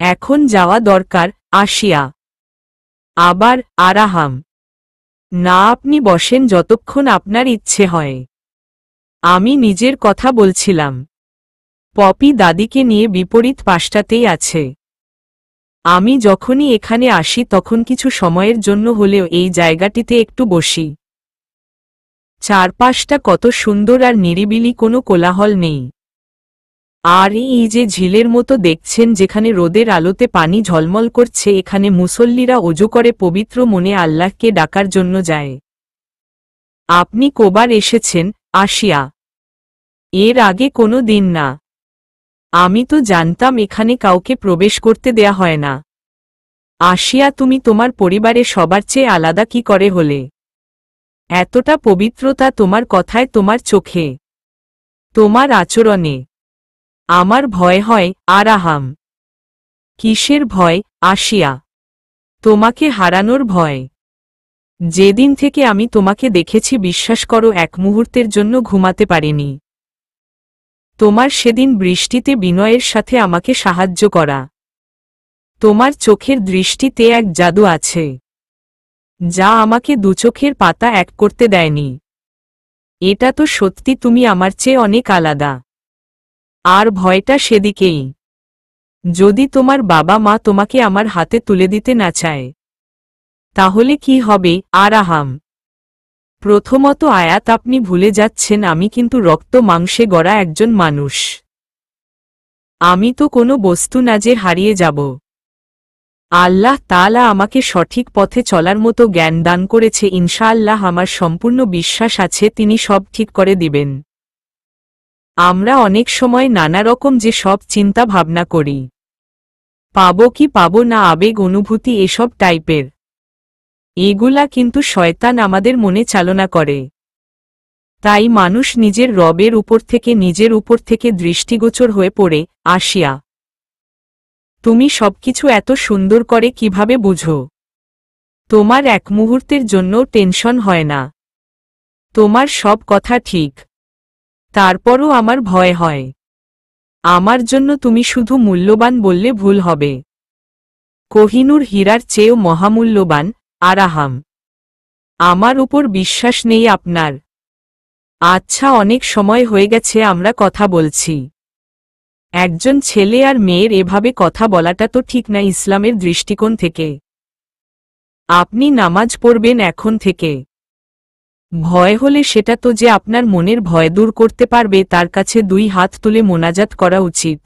এখন যাওয়া দরকার। আসিয়া। আবার আরাহাম। না, আপনি বসেন যতক্ষণ আপনার ইচ্ছে হয়। আমি নিজের কথা বলছিলাম। পপি দাদিকে নিয়ে বিপরীত পাশটাতেই আছে। আমি যখনই এখানে আসি তখন কিছু সময়ের জন্য হলেও এই জায়গাটিতে একটু বসি। চারপাশটা কত সুন্দর আর নিরিবিলি, কোনো কোলাহল নেই। আর এই যে ঝিলের মতো দেখছেন, যেখানে রোদের আলোতে পানি ঝলমল করছে, এখানে মুসল্লিরা ওযু করে পবিত্র মনে আল্লাহকে ডাকার জন্য যায়। আপনি কবার এসেছেন? আসিয়া। এর আগে কোনো দিন না। আমি তো জানতাম এখানে কাউকে প্রবেশ করতে দেয়া হয় না। আসিয়া, তুমি তোমার পরিবারে সবার চেয়ে আলাদা কি করে হলে? এতটা পবিত্রতা তোমার কথায়, তোমার চোখে, তোমার আচরণে। আমার ভয় হয়। আরাহাম। কিসের ভয়? আসিয়া। তোমাকে হারানোর ভয়। যেদিন থেকে আমি তোমাকে দেখেছি, বিশ্বাস করো, এক মুহূর্তের জন্য ঘুমাতে পারিনি। তোমার সেদিন বৃষ্টিতে বিনয়ের সাথে আমাকে সাহায্য করা। তোমার চোখের দৃষ্টিতে এক জাদু আছে, যা আমাকে দুচোখের পাতা এক করতে দেয়নি। এটা তো সত্যি, তুমি আমার চেয়ে অনেক আলাদা। আর ভয়টা সেদিকেই, যদি তোমার বাবা মা তোমাকে আমার হাতে তুলে দিতে না চায়, তাহলে কি হবে? আরাহাম। প্রথমত আয়াত, আপনি ভুলে যাচ্ছেন আমি কিন্তু রক্ত মাংসে গড়া একজন মানুষ। আমি তো কোনো বস্তু না যে হারিয়ে যাব। আল্লাহ তাআলা আমাকে সঠিক পথে চলার মতো জ্ঞান দান করেছে। ইনশাআল্লাহ আমার সম্পূর্ণ বিশ্বাস আছে তিনি সব ঠিক করে দিবেন। আমরা অনেক সময় নানা রকম যে সব চিন্তা ভাবনা করি, পাবো কি পাবো না, আবেগ অনুভূতি এসব টাইপের, এগুলা কিন্তু শয়তান আমাদের মনে চালনা করে। তাই মানুষ নিজের রবের উপর থেকে, নিজের উপর থেকে দৃষ্টিগোচর হয়ে পড়ে। আসিয়া, তুমি সবকিছু এত সুন্দর করে কিভাবে বুঝো? তোমার এক মুহূর্তের জন্য টেনশন হয় না। তোমার সব কথা ঠিক। তারপরও আমার ভয় হয়। আমার জন্য তুমি শুধু মূল্যবান বললে ভুল হবে। কোহিনূর হীরার চেয়েও মহামূল্যবান। আরাহাম। আমার উপর বিশ্বাস নেই আপনার? আচ্ছা, অনেক সময় হয়ে গেছে আমরা কথা বলছি। একজন ছেলে আর মেয়ের এভাবে কথা বলাটা তো ঠিক না ইসলামের দৃষ্টিকোণ থেকে। আপনি নামাজ পড়বেন এখন থেকে। ভয় হলে সেটা তো যে আপনার মনের ভয় দূর করতে পারবে তার কাছে দুই হাত তুলে মোনাজাত করা উচিত।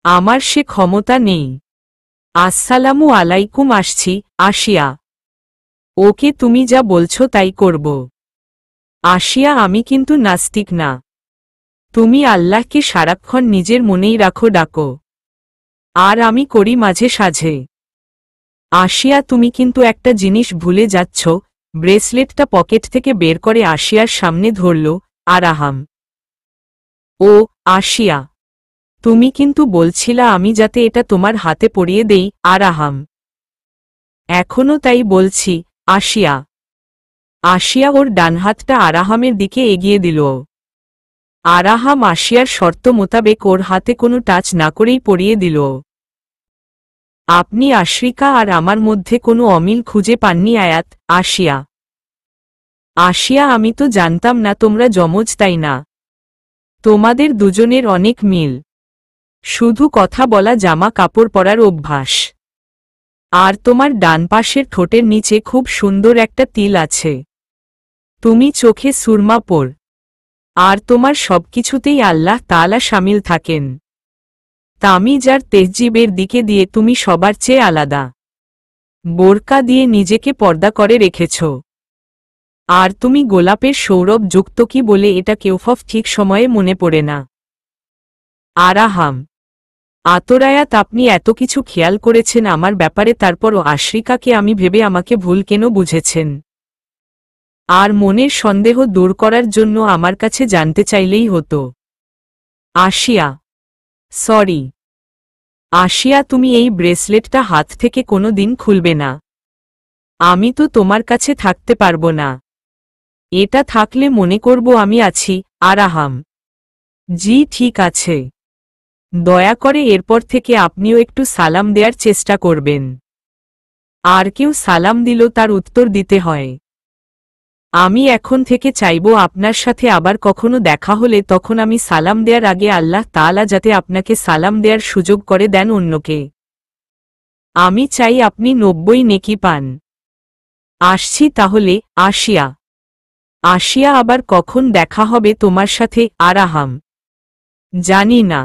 আমার সে ক্ষমতা নেই। আসসালামু আলাইকুম। আসছি। আসিয়া। ওকে, তুমি যা বলছো তাই করব। আসিয়া, আমি কিন্তু নাস্তিক না। তুমি আল্লাহকে সারাক্ষণ নিজের মনেই রাখো, ডাকো। আর আমি করি মাঝে সাঝে। আসিয়া, তুমি কিন্তু একটা জিনিস ভুলে যাচ্ছ। ব্রেসলেটটা পকেট থেকে বের করে আসিয়ার সামনে ধরল। আরাহাম। ও আসিয়া, তুমি কিন্তু বলছিলা আমি যাতে এটা তোমার হাতে পরিয়ে দেই। আরাহাম। এখনও তাই বলছি। আসিয়া। আসিয়া ওর ডান হাতটা আরাহামের দিকে এগিয়ে দিল। আরাহাম আসিয়ার শর্ত মোতাবেক ওর হাতে কোনো টাচ না করেই পরিয়ে দিল। আপনি আশরিকা আর আমার মধ্যে কোনো অমিল খুঁজে পাননি? আয়াত। আসিয়া। আসিয়া, আমি তো জানতাম না তোমরা যমজ, তাই না? তোমাদের দুজনের অনেক মিল, শুধু কথা বলা, জামা কাপড় পরার অভ্যাস। আর তোমার ডান পাশের ঠোঁটের নিচে খুব সুন্দর একটা তিল আছে। তুমি চোখে সুরমা পর। আর তোমার সবকিছুতেই আল্লাহ তাআলা শামিল থাকেন। তামিজ আর তেহজিবের দিকে দিয়ে তুমি সবার চেয়ে আলাদা। বোরকা দিয়ে নিজেকে পর্দা করে রেখেছ। আর তুমি গোলাপের সৌরভ যুক্ত কি বলে এটা কেউফফ ঠিক সময়ে মনে পড়ে না। আরাহাম। আতরায়াত, আপনি এত কিছু খেয়াল করেছেন আমার ব্যাপারে, তারপরও আশরিকাকে আমি ভেবে আমাকে ভুল কেন বুঝেছেন? আর মনের সন্দেহ দূর করার জন্য আমার কাছে জানতে চাইলেই হতো। আসিয়া। সরি। আসিয়া, তুমি এই ব্রেসলেটটা হাত থেকে কোনো দিন খুলবে না। আমি তো তোমার কাছে থাকতে পারবো না। এটা থাকলে মনে করব আমি আছি। আরাহাম। জি ঠিক আছে। দয়া করে এরপর থেকে আপনিও একটু সালাম দেওয়ার চেষ্টা করবেন। আর কেউ সালাম দিল তার উত্তর দিতে হয়। আমি এখন থেকে চাইব আপনার সাথে আবার কখনো দেখা হলে তখন আমি সালাম দেওয়ার আগে আল্লাহ তাআলা যাতে আপনাকে সালাম দেওয়ার সুযোগ করে দেন অন্যকে। আমি চাই আপনি 90 নেকি পান। আসছি তাহলে, আসিয়া। আসিয়া আবার কখন দেখা হবে তোমার সাথে, আরাহাম? জানি না।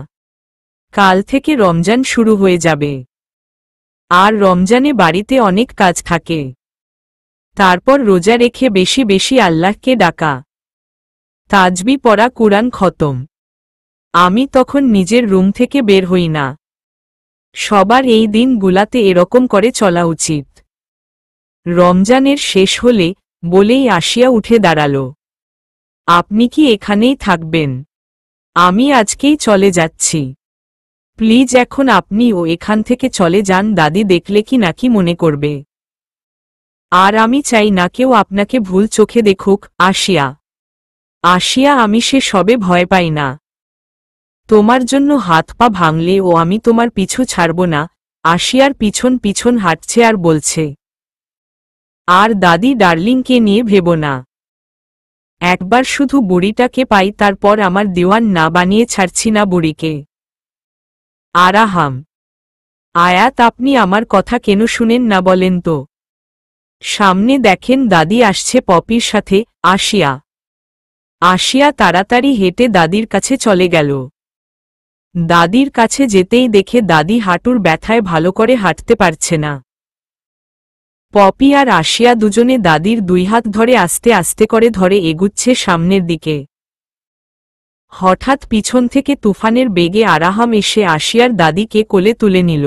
কাল থেকে রমজান শুরু হয়ে যাবে। আর রমজানে বাড়িতে অনেক কাজ থাকে। তারপর রোজা রেখে বেশি বেশি আল্লাহকে ডাকা, তাজবি পড়া, কুরআন খতম। আমি তখন নিজের রুম থেকে বের হই না। সবার এই দিনগুলাতে এরকম করে চলা উচিত। রমজানের শেষ হলে বলেই আসিয়া উঠে দাঁড়াল। আপনি কি এখানেই থাকবেন? আমি আজকেই চলে যাচ্ছি। প্লিজ এখন আপনিও এখান থেকে চলে যান, দাদি দেখলে কি নাকি মনে করবে। আর আমি চাই না কেউ আপনাকে ভুল চোখে দেখুক, আসিয়া। আসিয়া, আমি সে সবে ভয় পাই না। তোমার জন্য হাত পা ভাঙলেও আমি তোমার পিছু ছাড়ব না। আসিয়ার পিছন পিছন হাঁটছে আর বলছে, আর দাদি ডার্লিংকে নিয়ে ভেবো না। একবার শুধু বুড়িটাকে পাই, তারপর আমার দেওয়ান না বানিয়ে ছাড়ছি না বুড়িকে। আরাহাম, আয়াত, আপনি আমার কথা কেন শুনেন না বলেন তো? সামনে দেখেন দাদি আসছে পপির সাথে। আসিয়া। আসিয়া তাড়াতাড়ি হেঁটে দাদির কাছে চলে গেল। দাদির কাছে যেতেই দেখে দাদি হাঁটুর ব্যথায় ভালো করে হাঁটতে পারছে না। পপি আর আসিয়া দুজনে দাদির দুই হাত ধরে আস্তে আস্তে করে ধরে এগুচ্ছে সামনের দিকে। হঠাৎ পিছন থেকে তুফানের বেগে আরাহাম এসে আসিয়ার দাদিকে কোলে তুলে নিল।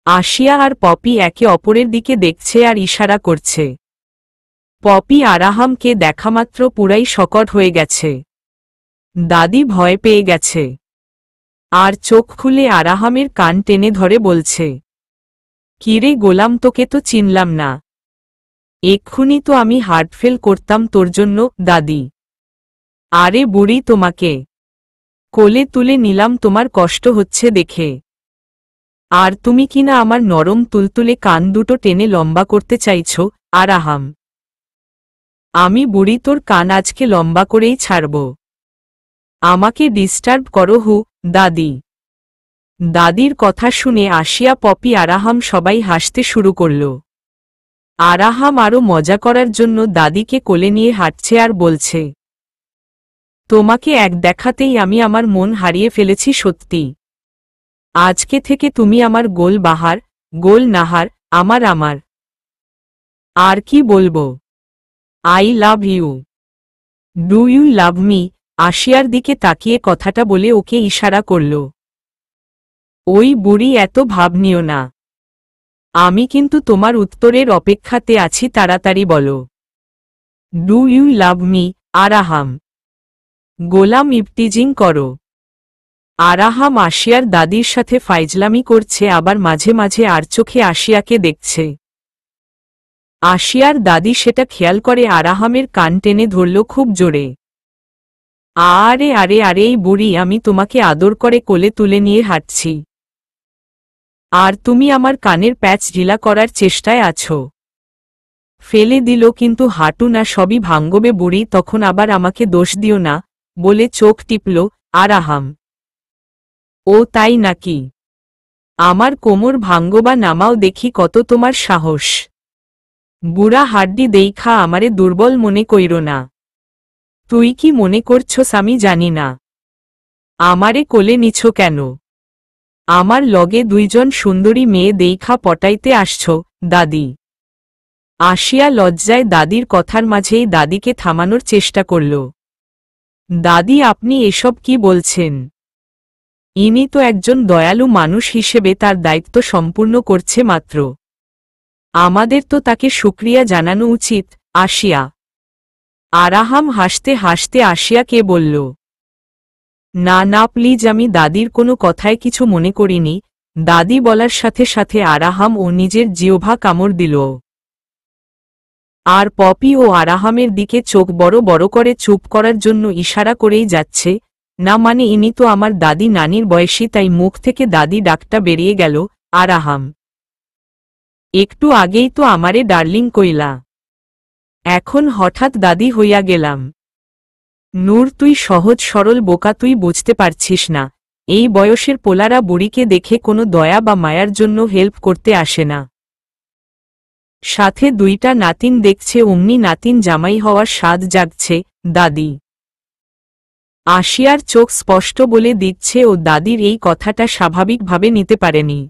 আসিয়া আর পপি একে অপরের দিকে দেখছে আর ইশারা করছে। পপি আরাহামকে দেখামাত্র পুরাই শকট হয়ে গেছে। দাদি ভয় পেয়ে গেছে। আর চোখ খুলে আরাহামের কান টেনে ধরে বলছে, কিরে গোলাম, তোকে তো চিনলাম না। এক্ষুনি তো আমি হার্ট ফেল করতাম তোর জন্য, দাদি। আরে বুড়ি, তোমাকে কোলে তুলে নিলাম তোমার কষ্ট হচ্ছে দেখে। আর তুমি কিনা আমার নরম তুলতুলে কান দুটো টেনে লম্বা করতে চাইছ, আরাহাম। আমি বুড়ি তোর কান আজকে লম্বা করেই ছাড়ব। আমাকে ডিস্টার্ব করো হু, দাদি। দাদির কথা শুনে আসিয়া, পপি, আরাহাম সবাই হাসতে শুরু করল। আরাহাম আরও মজা করার জন্য দাদিকে কোলে নিয়ে হাঁটছে আর বলছে, তোমাকে এক দেখাতেই আমি আমার মন হারিয়ে ফেলেছি সত্যি। আজকে থেকে তুমি আমার গোল বাহার, গোল নাহার, আমার আমার। আর কি বলবো? I love you. Do you love me? আসিয়ার দিকে তাকিয়ে কথাটা বলে ওকে ইশারা করল। ওই বুড়ি, এত ভাব নিও না। আমি কিন্তু তোমার উত্তরের অপেক্ষাতে আছি, তাড়াতাড়ি বলো। Do you love me, Araham? গোলাম, ইপটিজিং করো। আরাহাম আসিয়ার দাদির সাথে ফাইজলামি করছে, আবার মাঝে মাঝে আর চোখে আসিয়াকে দেখছে। আসিয়ার দাদি সেটা খেয়াল করে আরাহামের কান টেনে ধরল খুব জোরে। আরে আরে আরে, এই বুড়ি, আমি তোমাকে আদর করে কোলে তুলে নিয়ে হাঁটছি, আর তুমি আমার কানের প্যাচ ঢিলা করার চেষ্টায় আছো। ফেলে দিল কিন্তু হাঁটু না, সবই ভাঙ্গবে বুড়ি, তখন আবার আমাকে দোষ দিও না, বলে চোখ টিপল আরাহাম। ও তাই নাকি? আমার কোমর ভাঙ্গবা, নামাও দেখি কত তোমার সাহস। বুড়া হাড্ডি দেইখা আমারে দুর্বল মনে কইর না। তুই কি মনে করছস আমি জানি না? আমারে কোলে নিছ কেন? আমার লগে দুইজন সুন্দরী মেয়ে দেইখা পটাইতে আসছ, দাদি। আসিয়া লজ্জায় দাদির কথার মাঝেই দাদিকে থামানোর চেষ্টা করল। দাদি, আপনি এসব কি বলছেন? ইনি তো একজন দয়ালু মানুষ হিসেবে তার দায়িত্ব সম্পূর্ণ করছে মাত্র। আমাদের তো তাকে শুকরিয়া জানানো উচিত, আসিয়া। আরাহাম হাসতে হাসতে আসিয়াকে বলল, না না প্লিজ, আমি দাদির কোনো কথায় কিছু মনে করিনি। দাদি বলার সাথে সাথে আরাহাম ও নিজের জিহ্বা কামড় দিল। আর পপি ও আরাহামের দিকে চোখ বড় বড় করে চুপ করার জন্য ইশারা করেই যাচ্ছে, না মানে ইনি তো আমার দাদি নানির বয়সী, তাই মুখ থেকে দাদি ডাকটা বেরিয়ে গেল। আরাহাম, একটু আগেই তো আমারে ডার্লিং কইলা, এখন হঠাৎ দাদি হইয়া গেলাম। নূর, তুই সহজ সরল বোকা, তুই বুঝতে পারছিস না। এই বয়সের পোলারা বুড়িকে দেখে কোনো দয়া বা মায়ার জন্য হেল্প করতে আসে না। সাথে দুইটা নাতিন দেখছে, অমনি নাতিন জামাই হওয়ার স্বাদ জাগছে। দাদি। আশিয়ার চোখ স্পষ্ট বলে দিচ্ছে ও দাদির এই কথাটা স্বাভাবিকভাবে নিতে পারেনি।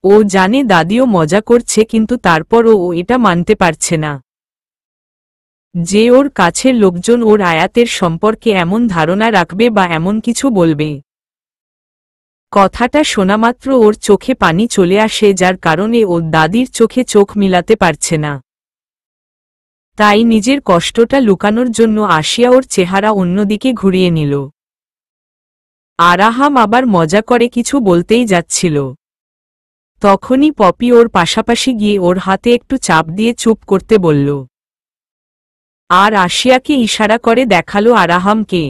ও জানে দাদিও মজা করছে, কিন্তু তারপরও ও এটা মানতে পারছে না যে ওর কাছের লোকজন ওর আয়াতের সম্পর্কে এমন ধারণা রাখবে বা এমন কিছু বলবে। কথাটা শোনামাত্র ওর চোখে পানি চলে আসে, যার কারণে ও দাদির চোখে চোখ মিলাতে পারছে না। তাই নিজের কষ্টটা লুকানোর জন্য আশিয়া ওর চেহারা অন্যদিকে ঘুরিয়ে নিল। আরাহাম আবার মজা করে কিছু বলতেই যাচ্ছিল, তখনই পপি ওর পাশাপাশি গিয়ে ওর হাতে একটু চাপ দিয়ে চুপ করতে বলল, আর আশিয়াকে ইশারা করে দেখালো আরাহামকে।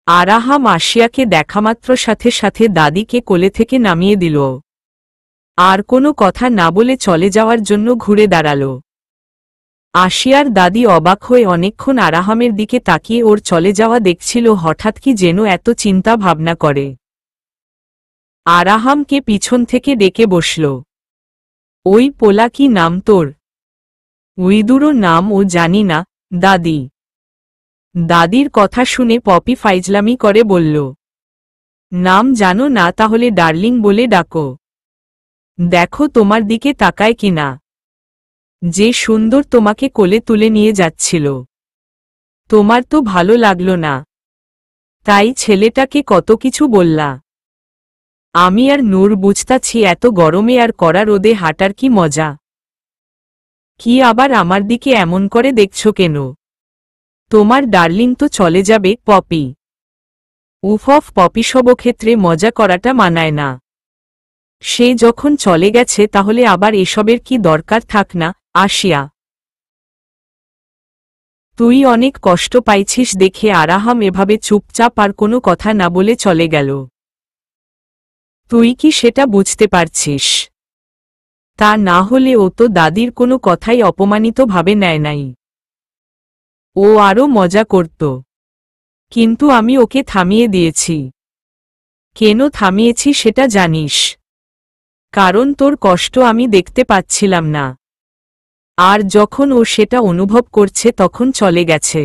আরাহাম আশিয়াকে দেখামাত্র সাথে সাথে দাদিকে কোলে থেকে নামিয়ে দিল, আর কোনো কথা না বলে চলে যাওয়ার জন্য ঘুরে দাঁড়াল। আশিয়ার দাদি অবাক হয়ে অনেকক্ষণ আরাহামের দিকে তাকিয়ে ওর চলে যাওয়া দেখছিল, হঠাৎ কি যেন এত চিন্তা ভাবনা করে। আরাহামকে পিছন থেকে ডেকে বসল। ওই পোলা কি নাম তোর? উইদুরও নাম ও জানি না দাদি। দাদির কথা শুনে পপি ফাইজলামি করে বলল, নাম জানো না? তাহলে ডার্লিং বলে ডাকো। দেখো তোমার দিকে তাকায় কিনা, যে সুন্দর তোমাকে কোলে তুলে নিয়ে যাচ্ছিল। তোমার তো ভালো লাগলো না, তাই ছেলেটাকে কত কিছু বললা। আমি আর নূর বুঝতাছি এত গরমে আর কড়া রোদে হাঁটার কি মজা। কি আবার আমার দিকে এমন করে দেখছো কেন? তোমার ডার্লিং তো চলে যাবে। পপি। উফ, পপি, সব ক্ষেত্রে মজা করাটা মানায় না। সে যখন চলে গেছে তাহলে আবার এসবের কি দরকার? থাক না আশিয়া, তুই অনেক কষ্ট পাইছিস দেখে আরাহাম এভাবে চুপচাপ আর কোনো কথা না বলে চলে গেল। তুই কি সেটা বুঝতে পারছিস? তা না হলে ও তো দাদির কোনো কথাই অপমানিতভাবে নেয় নাই। ও আরও মজা করত, কিন্তু আমি ওকে থামিয়ে দিয়েছি। কেন থামিয়েছি সেটা জানিস? কারণ তোর কষ্ট আমি দেখতে পাচ্ছিলাম না, আর যখন ও সেটা অনুভব করছে তখন চলে গেছে।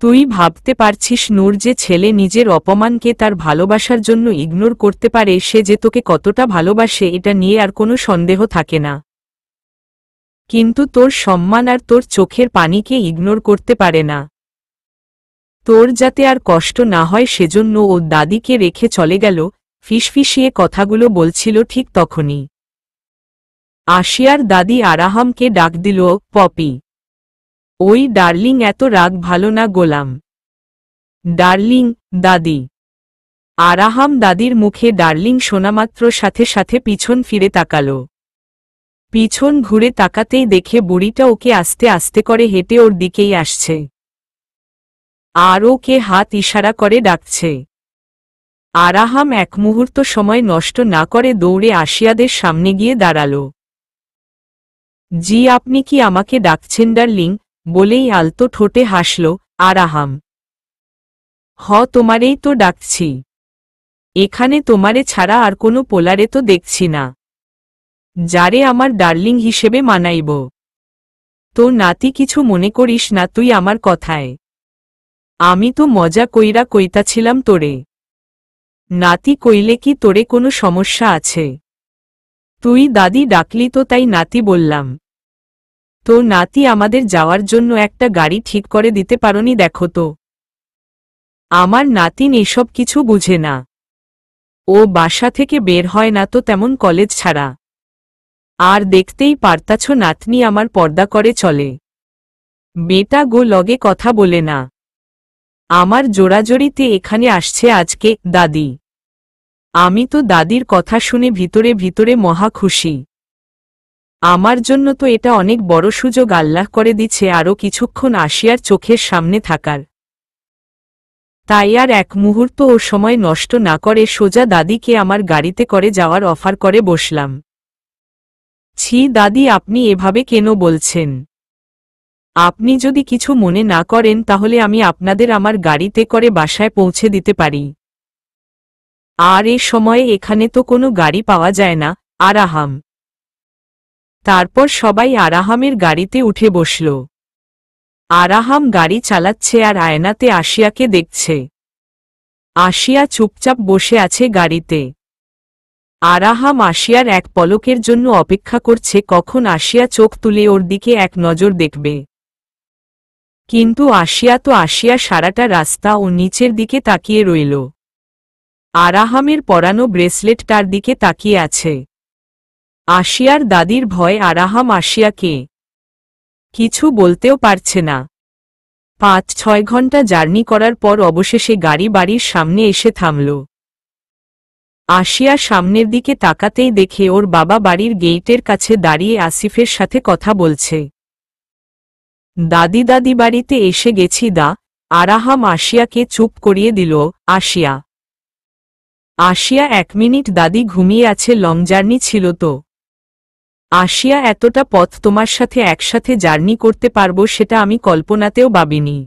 তুই ভাবতে পারছিস নূর, যে ছেলে নিজের অপমানকে তার ভালোবাসার জন্য ইগনোর করতে পারে, সে যে তোকে কতটা ভালোবাসে এটা নিয়ে আর কোনো সন্দেহ থাকে না। কিন্তু তোর সম্মান আর তোর চোখের পানিকে ইগনোর করতে পারে না। তোর যাতে আর কষ্ট না হয় সেজন্য ও দাদিকে রেখে চলে গেল। ফিসফিসিয়ে কথাগুলো বলছিল ঠিক তখনই আশিয়ার দাদি আরাহামকে ডাক দিল, পপি। ওই ডার্লিং, এত রাগ ভালো না গোলাম। ডার্লিং, দাদি। আরাহাম দাদির মুখে ডার্লিং শোনামাত্র সাথে সাথে পিছন ফিরে তাকাল। পিছন ঘুরে তাকাতেই দেখে বুড়িটা ওকে আস্তে আস্তে করে হেঁটে ওর দিকেই আসছে, আর ওকে হাত ইশারা করে ডাকছে। আরাহাম এক মুহূর্ত সময় নষ্ট না করে দৌড়ে আশিয়াদের সামনে গিয়ে দাঁড়াল। জি, আপনি কি আমাকে ডাকছেন ডার্লিং? বলেই আলতো ঠোঁটে হাসল আরাহাম। তোমারেই তো ডাকছি। এখানে তোমারে ছাড়া আর কোনো পোলারে তো দেখছি না, যারে আমার ডার্লিং হিসেবে মানাইব। তো নাতি, কিছু মনে করিস না তুই আমার কথায়। আমি তো মজা কইরা কইতাছিলাম তোরে। নাতি কইলে কি তোরে কোনো সমস্যা আছে? তুই দাদি ডাকলি তো তাই নাতি বললাম। তো নাতি, আমাদের যাওয়ার জন্য একটা গাড়ি ঠিক করে দিতে পারোনি? দেখো তো, আমার নাতিন এসব কিছু বুঝে না। ও বাসা থেকে বের হয় না তো তেমন, কলেজ ছাড়া। আর দেখতেই পারতাছ নাতনি আমার পর্দা করে চলে। বেটা গো, লগে কথা বলে না। আমার জোড়াজড়িতে এখানে আসছে আজকে দাদি। আমি তো দাদির কথা শুনে ভিতরে ভিতরে মহা খুশি। আমার জন্য তো এটা অনেক বড় সুযোগ আল্লাহ করে দিচ্ছে আরও কিছুক্ষণ আশিয়ার চোখের সামনে থাকার। তাই আর এক মুহূর্ত ও সময় নষ্ট না করে সোজা দাদিকে আমার গাড়িতে করে যাওয়ার অফার করে বসলাম। ছি দাদি, আপনি এভাবে কেন বলছেন? আপনি যদি কিছু মনে না করেন তাহলে আমি আপনাদের আমার গাড়িতে করে বাসায় পৌঁছে দিতে পারি। আর এ সময়ে এখানে তো কোনো গাড়ি পাওয়া যায় না। আরাহাম। তারপর সবাই আরাহামের গাড়িতে উঠে বসল। আরাহাম গাড়ি চালাচ্ছে আর আয়নাতে আশিয়াকে দেখছে। আশিয়া চুপচাপ বসে আছে গাড়িতে। আরাহাম আশিয়ার এক পলকের জন্য অপেক্ষা করছে কখন আশিয়া চোখ তুলে ওর দিকে এক নজর দেখবে। কিন্তু আশিয়া সারাটা রাস্তা ও নিচের দিকে তাকিয়ে রইল। আরাহামের পরানো ব্রেসলেট তার দিকে তাকিয়ে আছে। আশিয়ার দাদির ভয় আরাহাম আশিয়াকে কিছু বলতেও পারছে না। 5-6 ঘন্টা জার্নি করার পর অবশেষে গাড়ি বাড়ির সামনে এসে থামল। আশিয়া সামনের দিকে তাকাতেই দেখে ওর বাবা বাড়ির গেইটের কাছে দাঁড়িয়ে আসিফের সাথে কথা বলছে। দাদি দাদি বাড়িতে এসে গেছি দা। আরাহাম আশিয়াকে চুপ করিয়ে দিল। আশিয়া 1 মিনিট দাদি ঘুমিয়ে আছে, লং জার্নি ছিল তো। আশিয়া এতটা পথ তোমার সাথে একসাথে জার্নি করতে পারবো সেটা আমি কল্পনাতেও ভাবিনি।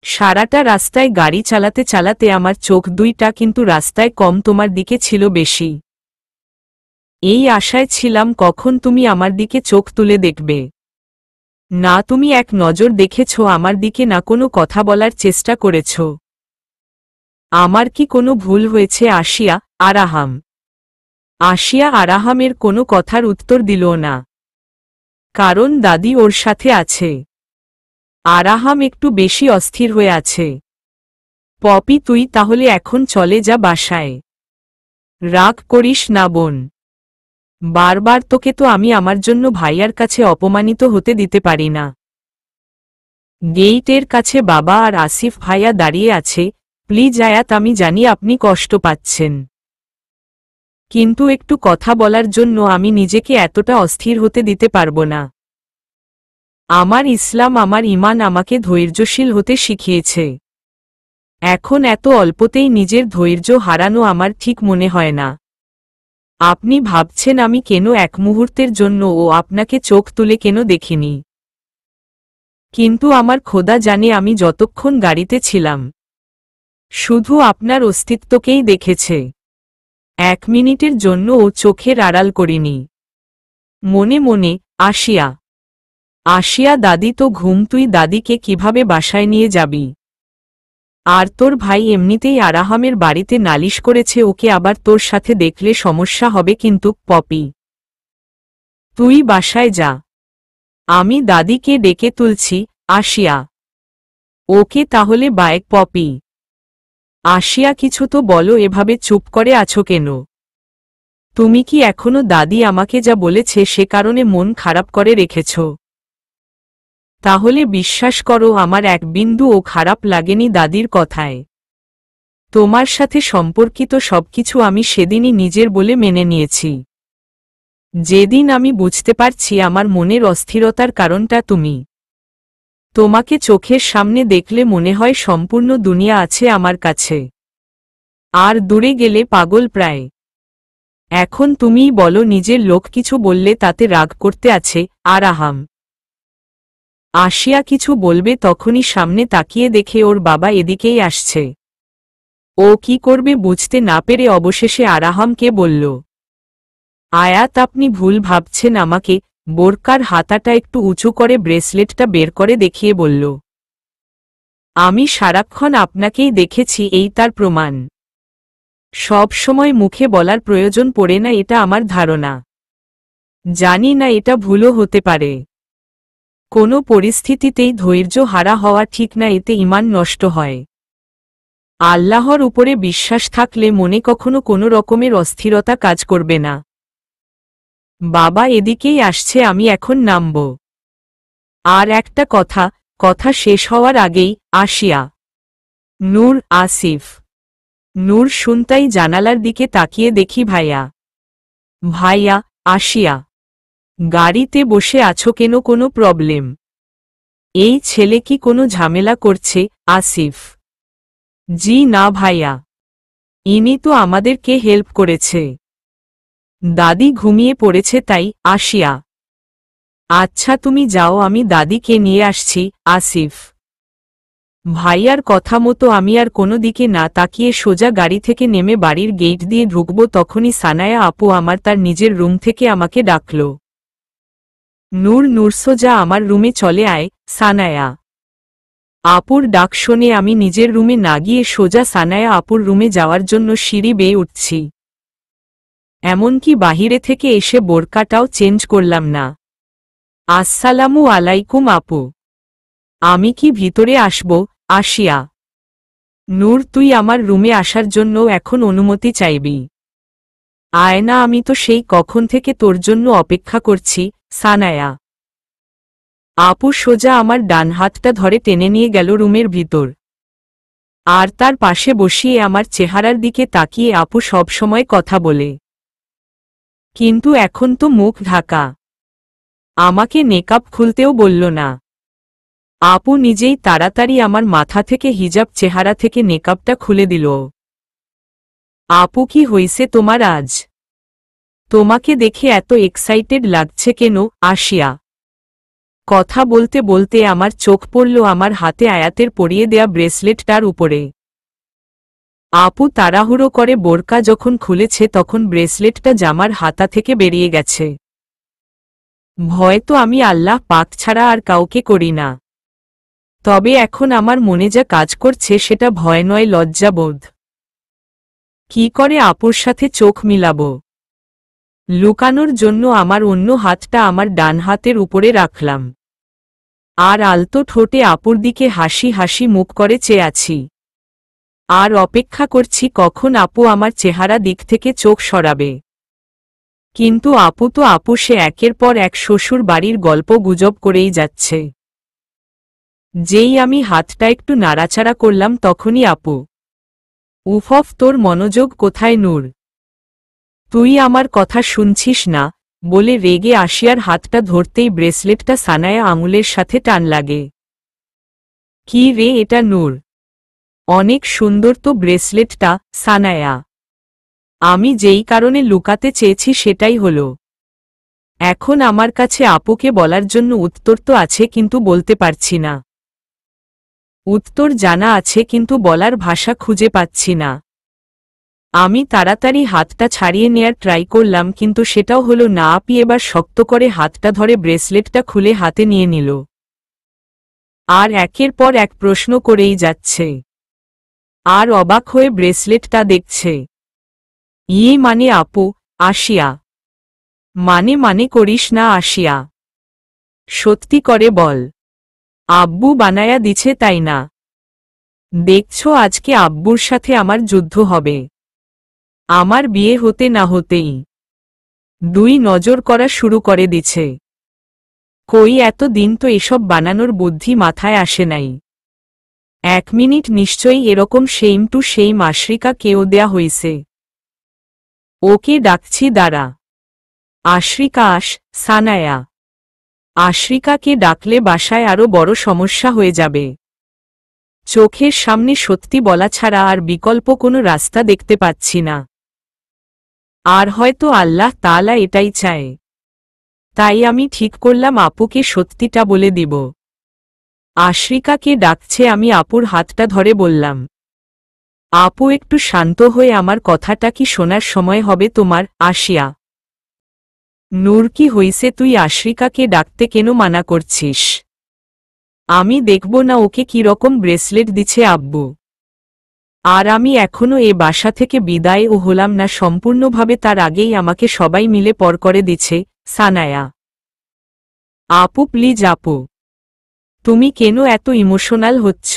সারাটা রাস্তায় গাড়ি চালাতে চালাতে আমার চোখ দুইটা কিন্তু রাস্তায় কম তোমার দিকে ছিল বেশি। এই আশায় ছিলাম কখন তুমি আমার দিকে চোখ তুলে দেখবে। না, তুমি এক নজর দেখেছ আমার দিকে, না কোনো কথা বলার চেষ্টা করেছ। আমার কি কোনো ভুল হয়েছে আশিয়া? আরাহাম। আশিয়া আরাহামের কোনো কথার উত্তর দিল না, কারণ দাদি ওর সাথে আছে। আরাহাম একটু বেশি অস্থির হয়ে আছে। পপি, তুই তাহলে এখন চলে যা বাসায়। রাগ করিস না বোন, বারবার তোকে তো আমি আমার জন্য ভাইয়ার কাছে অপমানিত হতে দিতে পারি না। গেইটের কাছে বাবা আর আসিফ ভাইয়া দাঁড়িয়ে আছে। প্লিজ আয়াত, আমি জানি আপনি কষ্ট পাচ্ছেন, কিন্তু একটু কথা বলার জন্য আমি নিজেকে এতটা অস্থির হতে দিতে পারবো না। আমার ইসলাম, আমার ঈমান আমাকে ধৈর্যশীল হতে শিখিয়েছে। এখন এত অল্পতেই নিজের ধৈর্য হারানো আমার ঠিক মনে হয় না। আপনি ভাবছেন আমি কেন এক মুহূর্তের জন্য ও আপনাকে চোখ তুলে কেন দেখিনি, কিন্তু আমার খোদা জানে আমি যতক্ষণ গাড়িতে ছিলাম শুধু আপনার অস্তিত্বকেই দেখেছে। 1 মিনিটের জন্য ও চোখের আড়াল করিনি। মনে মনে আশিয়া দাদি তো ঘুম, তুই দাদিকে কিভাবে বাসায় নিয়ে যাবি? আর তোর ভাই এমনিতেই আরাহামের বাড়িতে নালিশ করেছে, ওকে আবার তোর সাথে দেখলে সমস্যা হবে। কিন্তু পপি, তুই বাসায় যা, আমি দাদিকে ডেকে তুলছি। আশিয়া, ওকে তাহলে বাইক। পপি, আশিয়া কিছু তো বলো, এভাবে চুপ করে আছো কেন? তুমি কি এখনো দাদি আমাকে যা বলেছে সে কারণে মন খারাপ করে রেখেছ? তাহলে বিশ্বাস করো আমার এক বিন্দুও খারাপ লাগেনি দাদির কথায়। তোমার সাথে সম্পর্কিত সবকিছু আমি সেদিনই নিজের বলে মেনে নিয়েছি। যেদিন আমি বুঝতে পারছি আমার মনের অস্থিরতার কারণটা তুমি। তোমাকে চোখের সামনে দেখলে মনে হয় সম্পূর্ণ দুনিয়া আছে আমার কাছে, আর দূরে গেলে পাগল প্রায়। এখন তুমিই বলো, নিজের লোক কিছু বললে তাতে রাগ করতে আছে? আরাহাম। আশিয়া কিছু বলবে তখনই সামনে তাকিয়ে দেখে ওর বাবা এদিকেই আসছে। ও কি করবে বুঝতে না পেরে অবশেষে আরাহামকে বলল, আয়াত, আপনি ভুল ভাবছেন আমাকে। বোরকার হাতাটা একটু উঁচু করে ব্রেসলেটটা বের করে দেখিয়ে বলল, আমি সারাক্ষণ আপনাকেই দেখেছি, এই তার প্রমাণ। সব সময় মুখে বলার প্রয়োজন পড়ে না, এটা আমার ধারণা। জানি না, এটা ভুলও হতে পারে। কোনো পরিস্থিতিতেই ধৈর্য হারা হওয়া ঠিক না, এতে ঈমান নষ্ট হয়। আল্লাহর উপরে বিশ্বাস থাকলে মনে কখনো কোনো রকমের অস্থিরতা কাজ করবে না। বাবা এদিকেই আসছে, আমি এখন নামব। আর একটা কথা শেষ হওয়ার আগেই আশিয়া, নূর, আসিফ। নূর শুনতাই জানালার দিকে তাকিয়ে দেখি ভাইয়া। আশিয়া, গাড়িতে বসে আছো কেন? কোনো প্রবলেম? এই ছেলে কি কোনো ঝামেলা করছে? আসিফ, জি না ভাইয়া, ইনি তো আমাদেরকে হেল্প করেছে। দাদি ঘুমিয়ে পড়েছে তাই। আসিয়া, আচ্ছা তুমি যাও, আমি দাদিকে নিয়ে আসছি। আসিফ, ভাইয়ার কথা মতো আমি আর কোনো দিকে না তাকিয়ে সোজা গাড়ি থেকে নেমে বাড়ির গেট দিয়ে ঢুকব, তখনই সানায়া আপু আমার তার নিজের রুম থেকে আমাকে ডাকল। নূর সোজা আমার রুমে চলে আয়। সানায়া আপুর ডাক শুনে আমি নিজের রুমে না গিয়ে সোজা সানায়া আপুর রুমে যাওয়ার জন্য সিঁড়ি বেয়ে উঠছি। এমনকি বাহিরে থেকে এসে বোরকাটাও চেঞ্জ করলাম না। আসসালামু আলাইকুম আপু, আমি কি ভিতরে আসব? আসিয়া, নূর তুই আমার রুমে আসার জন্য এখন অনুমতি চাইবি? আয় না, আমি তো সেই কখন থেকে তোর জন্য অপেক্ষা করছি। সানায়া আপু সোজা আমার ডান হাতটা ধরে টেনে নিয়ে গেল রুমের ভিতর, আর তার পাশে বসিয়ে আমার চেহারার দিকে তাকিয়ে আপু সব সময় কথা বলে, কিন্তু এখন তো মুখ ঢাকা, আমাকে নেকাব খুলতেও বলল না। আপু নিজেই তাড়াতাড়ি আমার মাথা থেকে হিজাব চেহারা থেকে নেকাবটা খুলে দিল। আপু কি হইছে তোমার আজ? তোমাকে দেখে এত এক্সাইটেড লাগছে কেন? আসিয়া কথা বলতে বলতে আমার চোখ পড়ল আমার হাতে আয়াতের পরিয়ে দেয়া ব্রেসলেটটার উপরে। আপু তাড়াহুড়ো করে বোরকা যখন খুলেছে তখন ব্রেসলেটটা জামার হাতা থেকে বেরিয়ে গেছে। ভয় তো আমি আল্লাহ পাক ছাড়া আর কাউকে করি না, তবে এখন আমার মনে যা কাজ করছে সেটা ভয় নয়, লজ্জাবোধ। কি করে আপুর সাথে চোখ মিলাবো? লুকানোর জন্য আমার অন্য হাতটা আমার ডান হাতের উপরে রাখলাম, আর আলতো ঠোঁটে আপুর দিকে হাসি হাসি মুখ করে চেয়ে আছি, আর অপেক্ষা করছি কখন আপু আমার চেহারা দিক থেকে চোখ সরাবে। কিন্তু আপু তো আপু, সে একের পর এক শ্বশুর বাড়ির গল্প গুজব করেই যাচ্ছে। যেই আমি হাতটা একটু নাড়াচাড়া করলাম তখনই আপু, উফফ তোর মনোযোগ কোথায় নূর, তুই আমার কথা শুনছিস না? বলে রেগে আসিয়ার হাতটা ধরতেই ব্রেসলেটটা সানায়া আঙুলের সাথে টান লাগে। কি রে এটা নূর, অনেক সুন্দর তো ব্রেসলেটটা। সানায়া, আমি যেই কারণে লুকাতে চেয়েছি সেটাই হলো। এখন আমার কাছে আপুকে বলার জন্য উত্তর তো আছে কিন্তু বলতে পারছি না। উত্তর জানা আছে কিন্তু বলার ভাষা খুঁজে পাচ্ছি না। আমি তাড়াতাড়ি হাতটা ছাড়িয়ে নেয়ার ট্রাই করলাম কিন্তু সেটাও হলো না। আপি এবার শক্ত করে হাতটা ধরে ব্রেসলেটটা খুলে হাতে নিয়ে নিল, আর একের পর এক প্রশ্ন করেই যাচ্ছে, আর অবাক হয়ে ব্রেসলেটটা দেখছে। ইয়ে মানে আপু? আসিয়া, মানে করিস না আসিয়া, সত্যি করে বল, আব্বু বানায়া দিছে তাই না? দেখছো আজকে আব্বুর সাথে আমার যুদ্ধ হবে, আমার বিয়ে হতে না হতেই দুই নজর করা শুরু করে দিছে। কই এত দিন তো এসব বানানোর বুদ্ধি মাথায় আসে নাই। 1 মিনিট নিশ্চয়ই এরকম সেইম টু সেইম আশ্রিকা কেউ দেয়া হইছে। ওকে ডাকছি দাঁড়া। আশ্রিকা আস। সানায়া, আশ্রিকাকে ডাকলে বাসায় আরো বড় সমস্যা হয়ে যাবে। চোখের সামনে সত্যি বলা ছাড়া আর বিকল্প কোনো রাস্তা দেখতে পাচ্ছি না। আর হয়তো আল্লাহ তাআলা এটাই চায়, তাই আমি ঠিক করলাম আপুকে সত্যিটা বলে দিব। আশ্রিকাকে ডাকছে, আমি আপুর হাতটা ধরে বললাম, আপু একটু শান্ত হয়ে আমার কথাটা কি শোনার সময় হবে তোমার? আসিয়া, নূর কি হইছে, তুই আশ্রিকাকে ডাকতে কেন মানা করছিস? আমি দেখব না ওকে কি রকম ব্রেসলেট দিছে আব্বু। আর আমি এখনো এ বাসা থেকে বিদায়ও হলাম না সম্পূর্ণভাবে, তার আগেই আমাকে সবাই মিলে পর করে দিছে। সানায়া, আপু প্লিজ আপু, তুমি কেন এত ইমোশনাল হচ্ছ?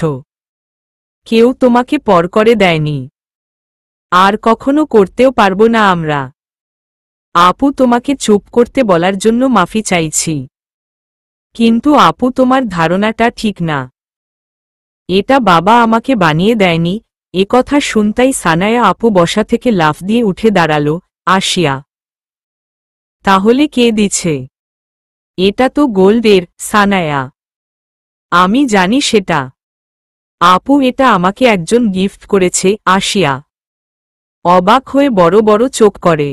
কেউ তোমাকে পর করে দেয়নি, আর কখনো করতেও পারবো না আমরা। আপু তোমাকে চুপ করতে বলার জন্য মাফি চাইছি, কিন্তু আপু তোমার ধারণাটা ঠিক না, এটা বাবা আমাকে বানিয়ে দেয়নি। একথা শুনতাই সানায়া আপু বসা থেকে লাফ দিয়ে উঠে দাঁড়ালো। আসিয়া, তাহলে কে দিছে? এটা তো গোল্ডের। সানায়া, আমি জানি সেটা, আপু এটা আমাকে একজন গিফট করেছে। আসিয়া অবাক হয়ে বড় বড় চোখ করে।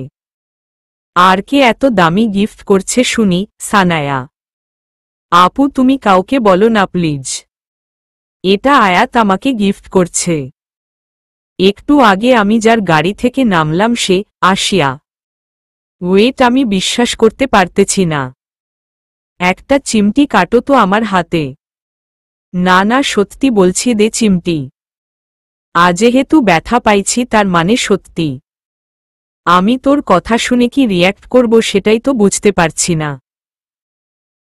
আর কে এত দামি গিফট করছে শুনি? সানায়া। আপু তুমি কাউকে বলো না প্লিজ। এটা আয়াত আমাকে গিফট করছে। একটু আগে আমি যার গাড়ি থেকে নামলাম সে। আসিয়া ওয়েট, আমি বিশ্বাস করতে পারতেছি না। একটা চিমটি কাটো তো আমার হাতে। না না সত্যি বলছি, দে চিমটি। যেহেতু ব্যথা পাইছি তার মানে সত্যি। আমি তোর কথা শুনে কি রিয়্যাক্ট করব সেটাই তো বুঝতে পারছি না।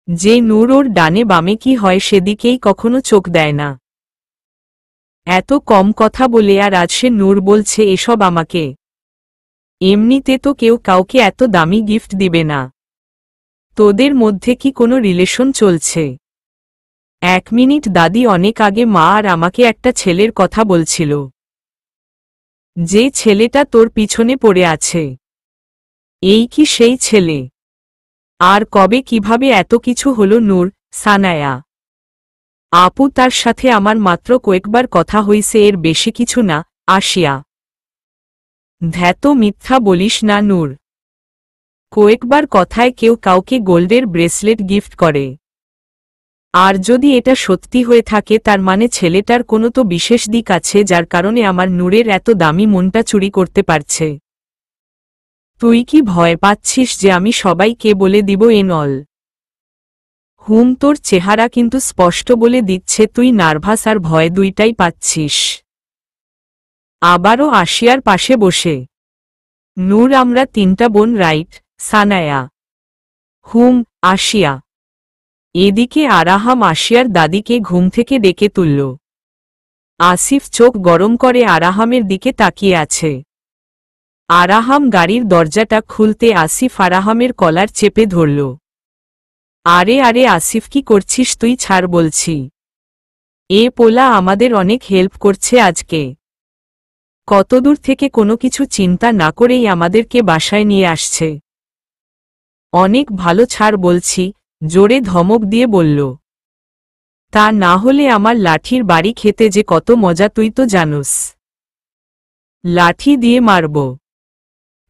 যে নূর ওর ডানে বামে কি হয় সেদিকেই কখনো চোখ দেয় না। এত কম কথা বলে আর আজ সে নূর বলছে এসব আমাকে। এমনিতে তো কেউ কাউকে এত দামি গিফট দিবে না। তোদের মধ্যে কি কোনো রিলেশন চলছে? 1 মিনিট দাদি, অনেক আগে মা আর আমাকে একটা ছেলের কথা বলছিল। যে ছেলেটা তোর পিছনে পড়ে আছে। এই কি সেই ছেলে? আর কবে কিভাবে এত কিছু হলো নূর? সানায়া আপু তার সাথে আমার মাত্র কয়েকবার কথা হইছে, এর বেশি কিছু না। আসিয়া ধ্যাত মিথ্যা বলিস না নূর। কয়েকবার কথায় কেউ কাউকে গোল্ডের ব্রেসলেট গিফট করে। আর যদি এটা সত্যি হয়ে থাকে তার মানে ছেলেটার কোনো তো বিশেষ দিক আছে যার কারণে আমার নূরের এত দামি মনটা চুরি করতে পারছে। তুই কি ভয় পাচ্ছিস যে আমি সবাইকে বলে দিব এনল? তোর চেহারা কিন্তু স্পষ্ট বলে দিচ্ছে তুই নার্ভাস আর ভয় দুইটাই পাচ্ছিস। আবারও আসিয়ার পাশে বসে। নূর আমরা 3টা বোন, রাইট? সানায়া আসিয়া। এদিকে আরাহাম আসিয়ার দাদিকে ঘুম থেকে ডেকে তুলল। আসিফ চোখ গরম করে আরাহামের দিকে তাকিয়ে আছে। আরাহাম গাড়ির দরজাটা খুলতে আসিফ আরাহামের কলার চেপে ধরল। আরে আরে আসিফ, কি করছিস তুই? ছাড় বলছি। এ পোলা আমাদের অনেক হেল্প করছে আজকে। কতদূর থেকে কোনো কিছু চিন্তা না করেই আমাদেরকে বাসায় নিয়ে আসছে। অনেক ভালো, ছাড় বলছি, জোরে ধমক দিয়ে বলল। তা না হলে আমার লাঠির বাড়ি খেতে যে কত মজা তুই তো জানোস। লাঠি দিয়ে মারব?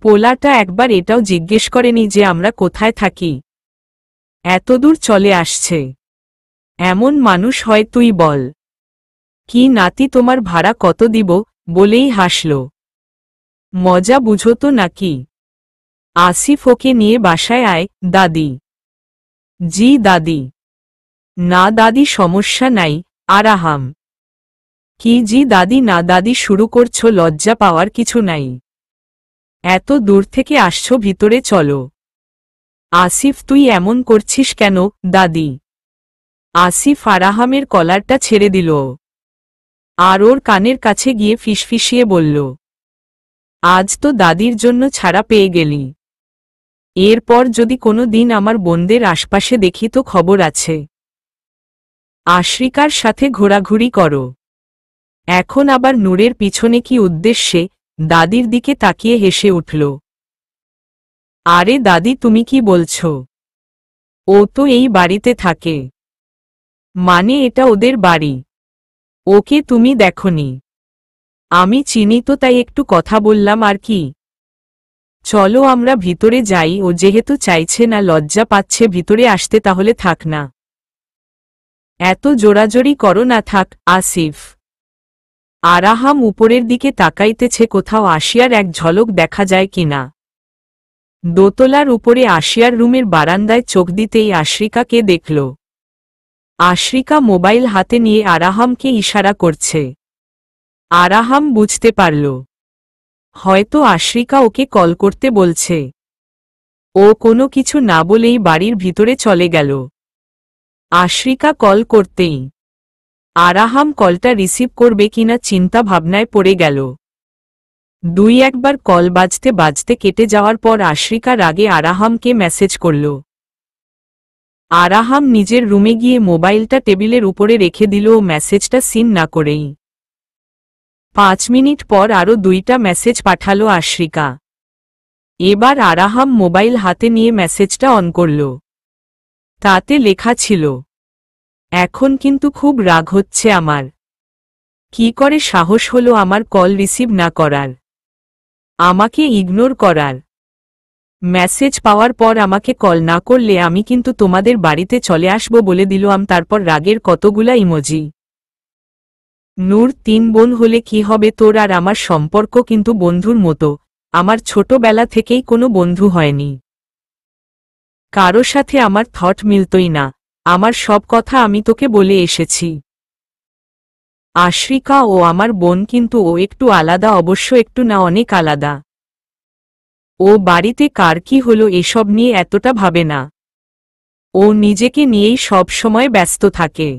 পোলাটা একবার এটাও জিজ্ঞেস করেনি যে আমরা কোথায় থাকি। এতদূর চলে আসছে। এমন মানুষ হয় তুই বল? কি নাতি, তোমার ভাড়া কত দিব? বলেই হাসল। মজা বুঝো তো নাকি? আসিফ ওকে নিয়ে বাসায় আয়। দাদি? জি দাদি। না দাদি, সমস্যা নাই। আরাহাম কি জি দাদি? না দাদি শুরু করছো, লজ্জা পাওয়ার কিছু নাই। এত দূর থেকে আসছো, ভিতরে চলো। আসিফ তুই এমন করছিস কেন? দাদি। আসিফ আরাহামের কলারটা ছেড়ে দিল আর ওর কানের কাছে গিয়ে ফিসফিসিয়ে বলল, আজ তো দাদির জন্য ছাড়া পেয়ে গেলি। এরপর যদি কোনো দিন আমার বোনদের আশপাশে দেখি তো খবর আছে। আশ্রিকার সাথে ঘোরাঘুরি করো। এখন আবার নূরের পিছনে কি উদ্দেশ্যে? দাদির দিকে তাকিয়ে হেসে উঠল। আরে দাদি, তুমি কি বলছো? ও তো এই বাড়িতে থাকে। মানে এটা ওদের বাড়ি। ওকে তুমি দেখনি? আমি চিনি তো, তাই একটু কথা বললাম আর কি। চলো আমরা ভিতরে যাই। ও যেহেতু চাইছে না, লজ্জা পাচ্ছে ভিতরে আসতে, তাহলে থাক না। এত জোরাজোরি করো না, থাক। আসিফ আরাহাম উপরের দিকে তাকাইতেছে কোথাও আসিয়ার এক ঝলক দেখা যায় কিনা। দোতলার উপরে আসিয়ার রুমের বারান্দায় চোখ দিতেই আশ্রিকাকে দেখল। আশ্রিকা মোবাইল হাতে নিয়ে আরাহামকে ইশারা করছে। আরাহাম বুঝতে পারল হয়তো আশ্রিকা ওকে কল করতে বলছে। ও কোনো কিছু না বলেই বাড়ির ভিতরে চলে গেল। আশ্রিকা কল করতেই আরাহাম কলটা রিসিভ করবে কিনা চিন্তা ভাবনায় পড়ে গেল। 2-1 বার কল বাজতে বাজতে কেটে যাওয়ার পর আশ্রিকা রাগে আরাহামকে মেসেজ করল। আরাহাম নিজের রুমে গিয়ে মোবাইলটা টেবিলের উপরে রেখে দিল ও মেসেজটা সিন না করেই। 5 মিনিট পর আরও 2টা মেসেজ পাঠালো আশ্রিকা। এবার আরাহাম মোবাইল হাতে নিয়ে মেসেজটা অন করল। তাতে লেখা ছিল, এখন কিন্তু খুব রাগ হচ্ছে আমার। কি করে সাহস হলো আমার কল রিসিভ না করার, আমাকে ইগনোর করার? মেসেজ পাওয়ার পর আমাকে কল না করলে আমি কিন্তু তোমাদের বাড়িতে চলে আসব বলে দিলাম। তারপর রাগের কতগুলা ইমোজি। নূর, 3 বোন হলে কি হবে তোর আর আমার সম্পর্ক কিন্তু বন্ধুর মতো, আমার ছোটবেলা থেকেই কোনো বন্ধু হয়নি, কারো সাথে আমার থট মিলতই না, আমার সব কথা আমি তোকে বলে এসেছি। আশ্রিকা ও আমার বোন, কিন্তু ও একটু আলাদা, অবশ্য একটু না, অনেক আলাদা। ও বাড়িতে কার কি হলো এসব নিয়ে এতটা ভাবে না, ও নিজেকে নিয়েই সব সময় ব্যস্ত থাকে।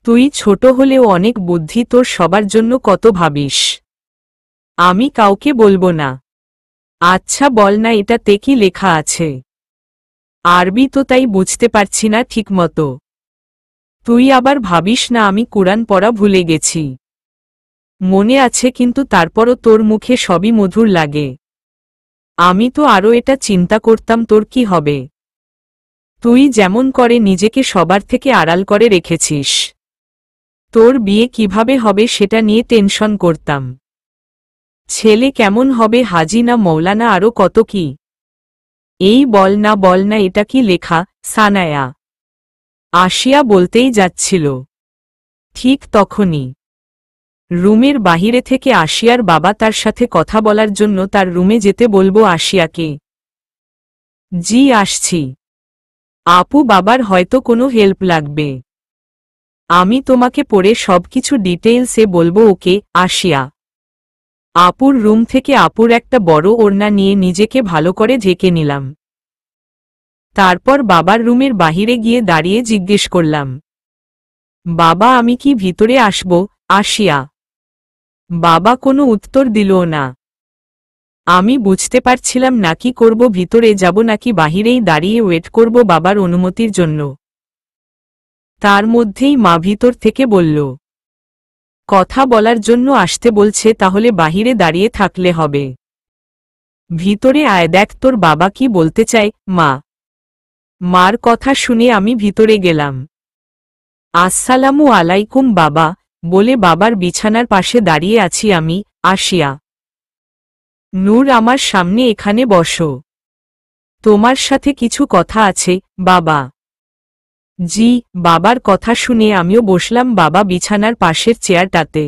তুই ছোট হলেও অনেক বুদ্ধি তোর, সবার জন্য কত ভাবিস। আমি কাউকে বলবো না। আচ্ছা বল না, এটাতে কি লেখা আছে? আরবি তো, তাই বুঝতে পারছি না ঠিকমতো। তুই আবার ভাবিস না আমি কুরআন পড়া ভুলে গেছি, মনে আছে, কিন্তু তারপরও তোর মুখে সবই মধুর লাগে। আমি তো আরও এটা চিন্তা করতাম তোর কি হবে। তুই যেমন করে নিজেকে সবার থেকে আড়াল করে রেখেছিস, তোর বিয়ে কিভাবে হবে সেটা নিয়ে টেনশন করতাম। ছেলে কেমন হবে, হাজি না মৌলানা, আরও কত কি। এই বল না, এটা কি লেখা? সানায়া। আসিয়া বলতেই যাচ্ছিল, ঠিক তখনই রুমের বাহিরে থেকে আসিয়ার বাবা তার সাথে কথা বলার জন্য তার রুমে যেতে বলবো আসিয়াকে। জি আসছি। আপু, বাবার হয়তো কোনো হেল্প লাগবে, আমি তোমাকে পড়ে সবকিছু ডিটেইলসে বলবো, ওকে? আসিয়া আপুর রুম থেকে আপুর একটা বড় ওড়না নিয়ে নিজেকে ভালো করে ঢেকে নিলাম। তারপর বাবার রুমের বাহিরে গিয়ে দাঁড়িয়ে জিজ্ঞেস করলাম, বাবা আমি কি ভিতরে আসব? আসিয়া। বাবা কোনো উত্তর দিল না। আমি বুঝতে পারছিলাম না কি করব, ভিতরে যাব নাকি বাহিরেই দাঁড়িয়ে ওয়েট করব বাবার অনুমতির জন্য। তার মধ্যেই মা ভিতর থেকে বলল, কথা বলার জন্য আসতে বলছে, তাহলে বাহিরে দাঁড়িয়ে থাকলে হবে। ভিতরে আয়, দেখ তোর বাবা কি বলতে চায়। মা। মার কথা শুনে আমি ভিতরে গেলাম। আসসালামু আলাইকুম বাবা, বলে বাবার বিছানার পাশে দাঁড়িয়ে আছি আমি। আসিয়া। নূর, আমার সামনে এখানে বসো, তোমার সাথে কিছু কথা আছে। বাবা। জি। বাবার কথা শুনে আমিও বসলাম বাবা বিছানার পাশের চেয়ারটাতে,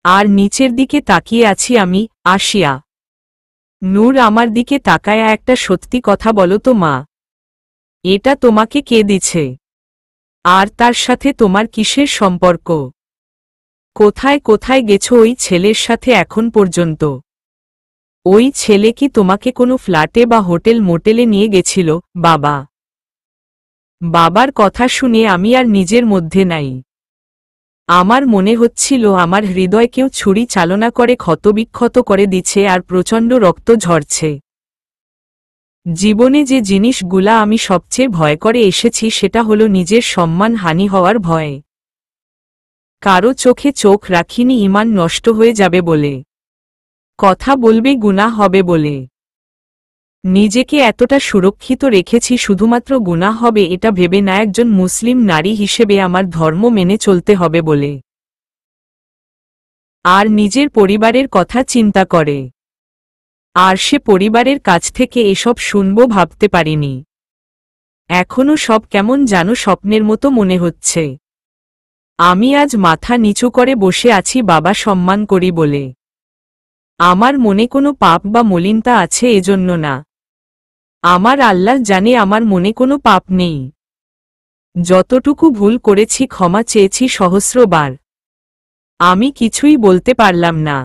আর নিচের দিকে তাকিয়ে আছি আমি। আসিয়া। নূর আমার দিকে তাকায়া, একটা সত্যি কথা বলো তো মা, এটা তোমাকে কে দিছে? আর তার সাথে তোমার কিসের সম্পর্ক? কোথায় কোথায় গেছো ওই ছেলের সাথে এখন পর্যন্ত? ওই ছেলে কি তোমাকে কোনো ফ্ল্যাটে বা হোটেল মোটেলে নিয়ে গেছিল? বাবা। বাবার কথা শুনে আমি আর নিজের মধ্যে নাই। আমার মনে হচ্ছিল আমার হৃদয় কেউ ছুরি চালনা করে ক্ষতবিক্ষত করে দিচ্ছে, আর প্রচণ্ড রক্ত ঝরছে। জীবনে যে জিনিসগুলা আমি সবচেয়ে ভয় করে এসেছি সেটা হলো নিজের সম্মান হানি হওয়ার ভয়। কারো চোখে চোখ রাখিনি ঈমান নষ্ট হয়ে যাবে বলে, কথা বলবে গুনাহ হবে বলে। নিজেকে এতটা সুরক্ষিত রেখেছি শুধুমাত্র গুনাহ হবে এটা ভেবে না, একজন মুসলিম নারী হিসেবে আমার ধর্ম মেনে চলতে হবে বলে। আর নিজের পরিবারের কথা চিন্তা করে, আর সে পরিবারের কাছ থেকে এসব শুনব ভাবতে পারিনি। এখনো সব কেমন যেন স্বপ্নের মতো মনে হচ্ছে। আমি আজ মাথা নিচু করে বসে আছি বাবা সম্মান করি বলে। আমার মনে কোনো পাপ বা মলিনতা আছে এজন্য না। আমার আল্লাহ জানে আমার মনে কোনো পাপ নেই। যতটুকু ভুল করেছি ক্ষমা চেয়েছি সহস্রবার। আমি কিছুই বলতে পারলাম না।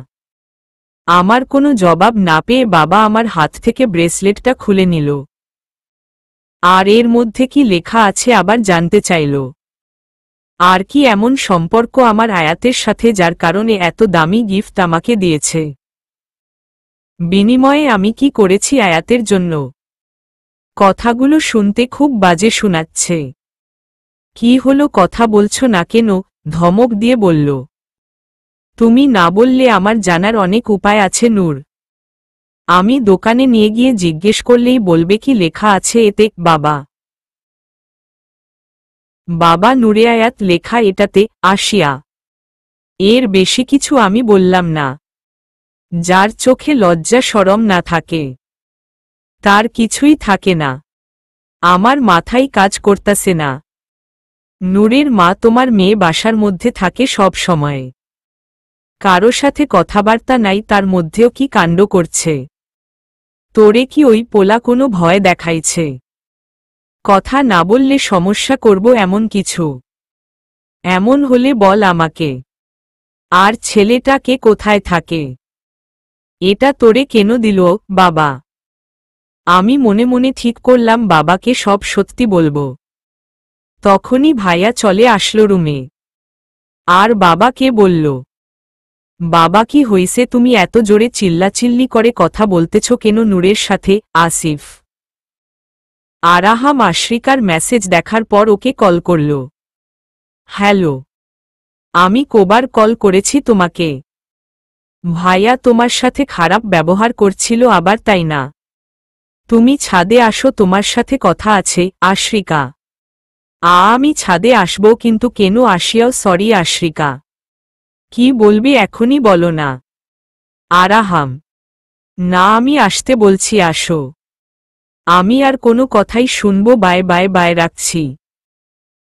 আমার কোনো জবাব না পেয়ে বাবা আমার হাত থেকে ব্রেসলেটটা খুলে নিল, আর এর মধ্যে কি লেখা আছে আবার জানতে চাইল। আর কি এমন সম্পর্ক আমার আয়াতের সাথে যার কারণে এত দামি গিফট আমাকে দিয়েছে? বিনিময়ে আমি কি করেছি আয়াতের জন্য? কথাগুলো শুনতে খুব বাজে শোনাচ্ছে। কি হলো, কথা বলছো না কেন? ধমক দিয়ে বলল। তুমি না বললে আমার জানার অনেক উপায় আছে নূর। আমি দোকানে নিয়ে গিয়ে জিজ্ঞেস করলেই বলবে কি লেখা আছে এতে। বাবা। বাবা, নূরে আয়াত লেখা এটাতে। আসিয়া। এর বেশি কিছু আমি বললাম না। যার চোখে লজ্জা শরম না থাকে তার কিছুই থাকে না। আমার মাথায় কাজ করতাছে না। নূরের মা, তোমার মেয়ে বাসার মধ্যে থাকে সব সময়, কারো সাথে কথাবার্তা নাই, তার মধ্যেও কি কাণ্ড করছে? তোরে কি ওই পোলা কোনো ভয় দেখাইছে? কথা না বললে সমস্যা করব এমন কিছু? এমন হলে বল আমাকে। আর ছেলেটা কে কোথায় থাকে? এটা তোরে কেন দিল বাবা? আমি মনে মনে ঠিক করলাম বাবাকে সব সত্যি বলবো। তখনই ভাইয়া চলে আসলো রুমে। আর বাবাকে বলল, বাবা কি হইছে, তুমি এত জোরে চিল্লাচিল্লি করে কথা বলতেছ কেন নূরের সাথে? আসিফ আরাহাম আশরিকার মেসেজ দেখার পর ওকে কল করল। হ্যালো, আমি কবার কল করেছি তোমাকে? ভাইয়া তোমার সাথে খারাপ ব্যবহার করছিল আবার, তাই না? তুমি ছাদে আসো, তোমার সাথে কথা আছে। আশরিকা, আমি ছাদে আসব, কিন্তু কেন আসিয়াও? সরি আশরিকা, কি বলবি এখনই বলো না। আরাহাম, না আমি আসতে বলছি, আসো। আমি আর কোনো কথাই শুনবো, বাই বাই বাই, রাখছি।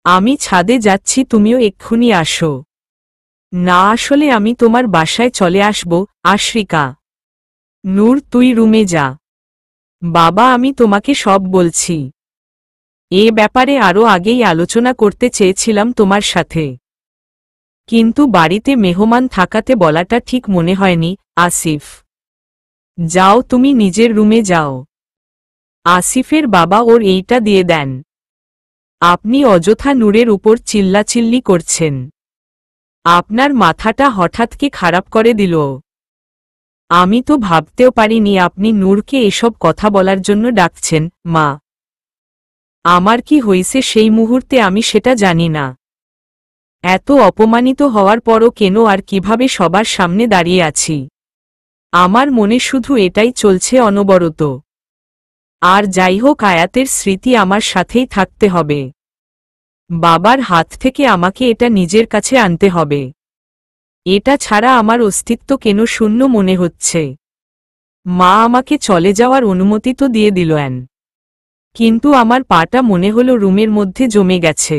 আমি ছাদে যাচ্ছি, তুমিও এক্ষুনি আসো। না আসলে আমি তোমার বাসায় চলে আসব। আশরিকা, নূর তুই রুমে যা। বাবা আমি তোমাকে সব বলছি। এ ব্যাপারে আরও আগেই আলোচনা করতে চেয়েছিলাম তোমার সাথে, কিন্তু বাড়িতে মেহমান থাকাতে বলাটা ঠিক মনে হয়নি। আসিফ, যাও তুমি নিজের রুমে যাও। আসিফের বাবা ওর এইটা দিয়ে দেন। আপনি অযথা নূরের উপর চিল্লাচিল্লি করছেন। আপনার মাথাটা হঠাৎ কি খারাপ করে দিল? আমি তো ভাবতেও পারিনি আপনি নূরকে এসব কথা বলার জন্য ডাকছেন। মা, আমার কি হইছে সেই মুহূর্তে আমি সেটা জানি না। এত অপমানিত হওয়ার পরও কেন আর কিভাবে সবার সামনে দাঁড়িয়ে আছি? আমার মনে শুধু এটাই চলছে অনবরত। আর যাই হোক, আয়াতের স্মৃতি আমার সাথেই থাকতে হবে। বাবার হাত থেকে আমাকে এটা নিজের কাছে আনতে হবে। এটা ছাড়া আমার অস্তিত্ব কেন শূন্য মনে হচ্ছে। মা আমাকে চলে যাওয়ার অনুমতি তো দিয়ে দিল, কিন্তু আমার পাটা মনে হলো রুমের মধ্যে জমে গেছে।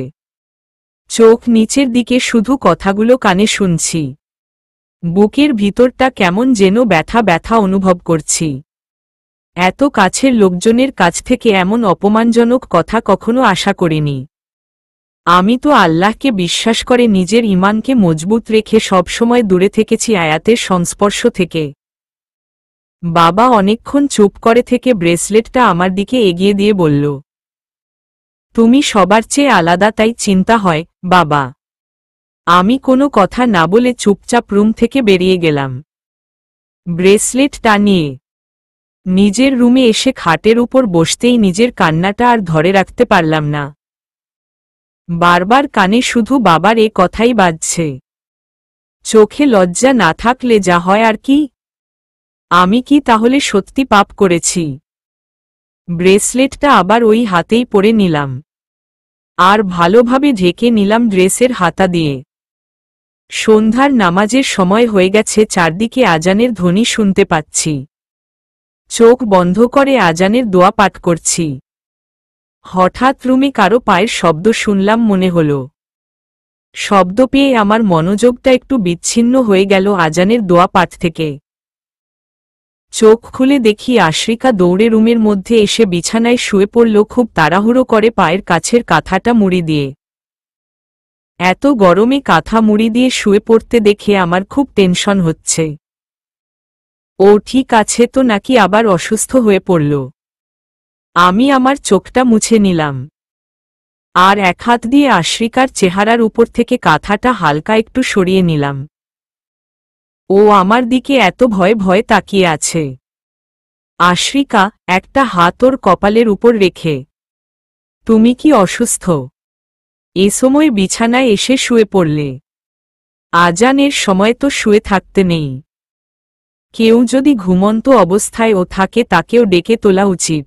চোখ নিচের দিকে, শুধু কথাগুলো কানে শুনছি। বুকের ভিতরটা কেমন যেন ব্যথা ব্যথা অনুভব করছি। এত কাছের লোকজনের কাছ থেকে এমন অপমানজনক কথা কখনো আশা করিনি। আমি তো আল্লাহকে বিশ্বাস করে নিজের ঈমানকে মজবুত রেখে সবসময় দূরে থেকেছি আয়াতের সংস্পর্শ থেকে। বাবা অনেকক্ষণ চুপ করে থেকে ব্রেসলেটটা আমার দিকে এগিয়ে দিয়ে বলল, তুমি সবার চেয়ে আলাদা, তাই চিন্তা হয় বাবা। আমি কোনো কথা না বলে চুপচাপ রুম থেকে বেরিয়ে গেলাম। ব্রেসলেটটা নিয়ে নিজের রুমে এসে খাটের উপর বসতেই নিজের কান্নাটা আর ধরে রাখতে পারলাম না। বারবার কানে শুধু বাবার এ কথাই বাজছে। চোখে লজ্জা না থাকলে যা হয় আর কি? আমি কি তাহলে সত্যি পাপ করেছি? ব্রেসলেটটা আবার ওই হাতেই পরে নিলাম, আর ভালোভাবে ঢেকে নিলাম ড্রেসের হাতা দিয়ে। সন্ধ্যার নামাজের সময় হয়ে গেছে, চারদিকে আজানের ধ্বনি শুনতে পাচ্ছি। চোখ বন্ধ করে আজানের দোয়া পাঠ করছি। হঠাৎ রুমে কারো পায়ের শব্দ শুনলাম মনে হল। শব্দ পেয়ে আমার মনোযোগটা একটু বিচ্ছিন্ন হয়ে গেল আজানের দোয়া পাঠ থেকে। চোখ খুলে দেখি আশরিকা দৌড়ে রুমের মধ্যে এসে বিছানায় শুয়ে পড়ল, খুব তাড়াহুড়ো করে পায়ের কাছের কাঁথাটা মুড়ি দিয়ে। এত গরমে কাঁথা মুড়ি দিয়ে শুয়ে পড়তে দেখে আমার খুব টেনশন হচ্ছে। ও ঠিক আছে তো, নাকি আবার অসুস্থ হয়ে পড়ল? আমি আমার চোখটা মুছে নিলাম, আর এক হাত দিয়ে আশরিকার চেহারার উপর থেকে কাঁথাটা হালকা একটু সরিয়ে নিলাম। ও আমার দিকে এত ভয়ে ভয়ে তাকিয়ে আছে। আশরিকা, একটা হাত ওর কপালের উপর রেখে, তুমি কি অসুস্থ? এ সময় বিছানায় এসে শুয়ে পড়লে? আজানের সময় তো শুয়ে থাকতে নেই। কেউ যদি ঘুমন্ত অবস্থায় ও থাকে তাকেও ডেকে তোলা উচিত।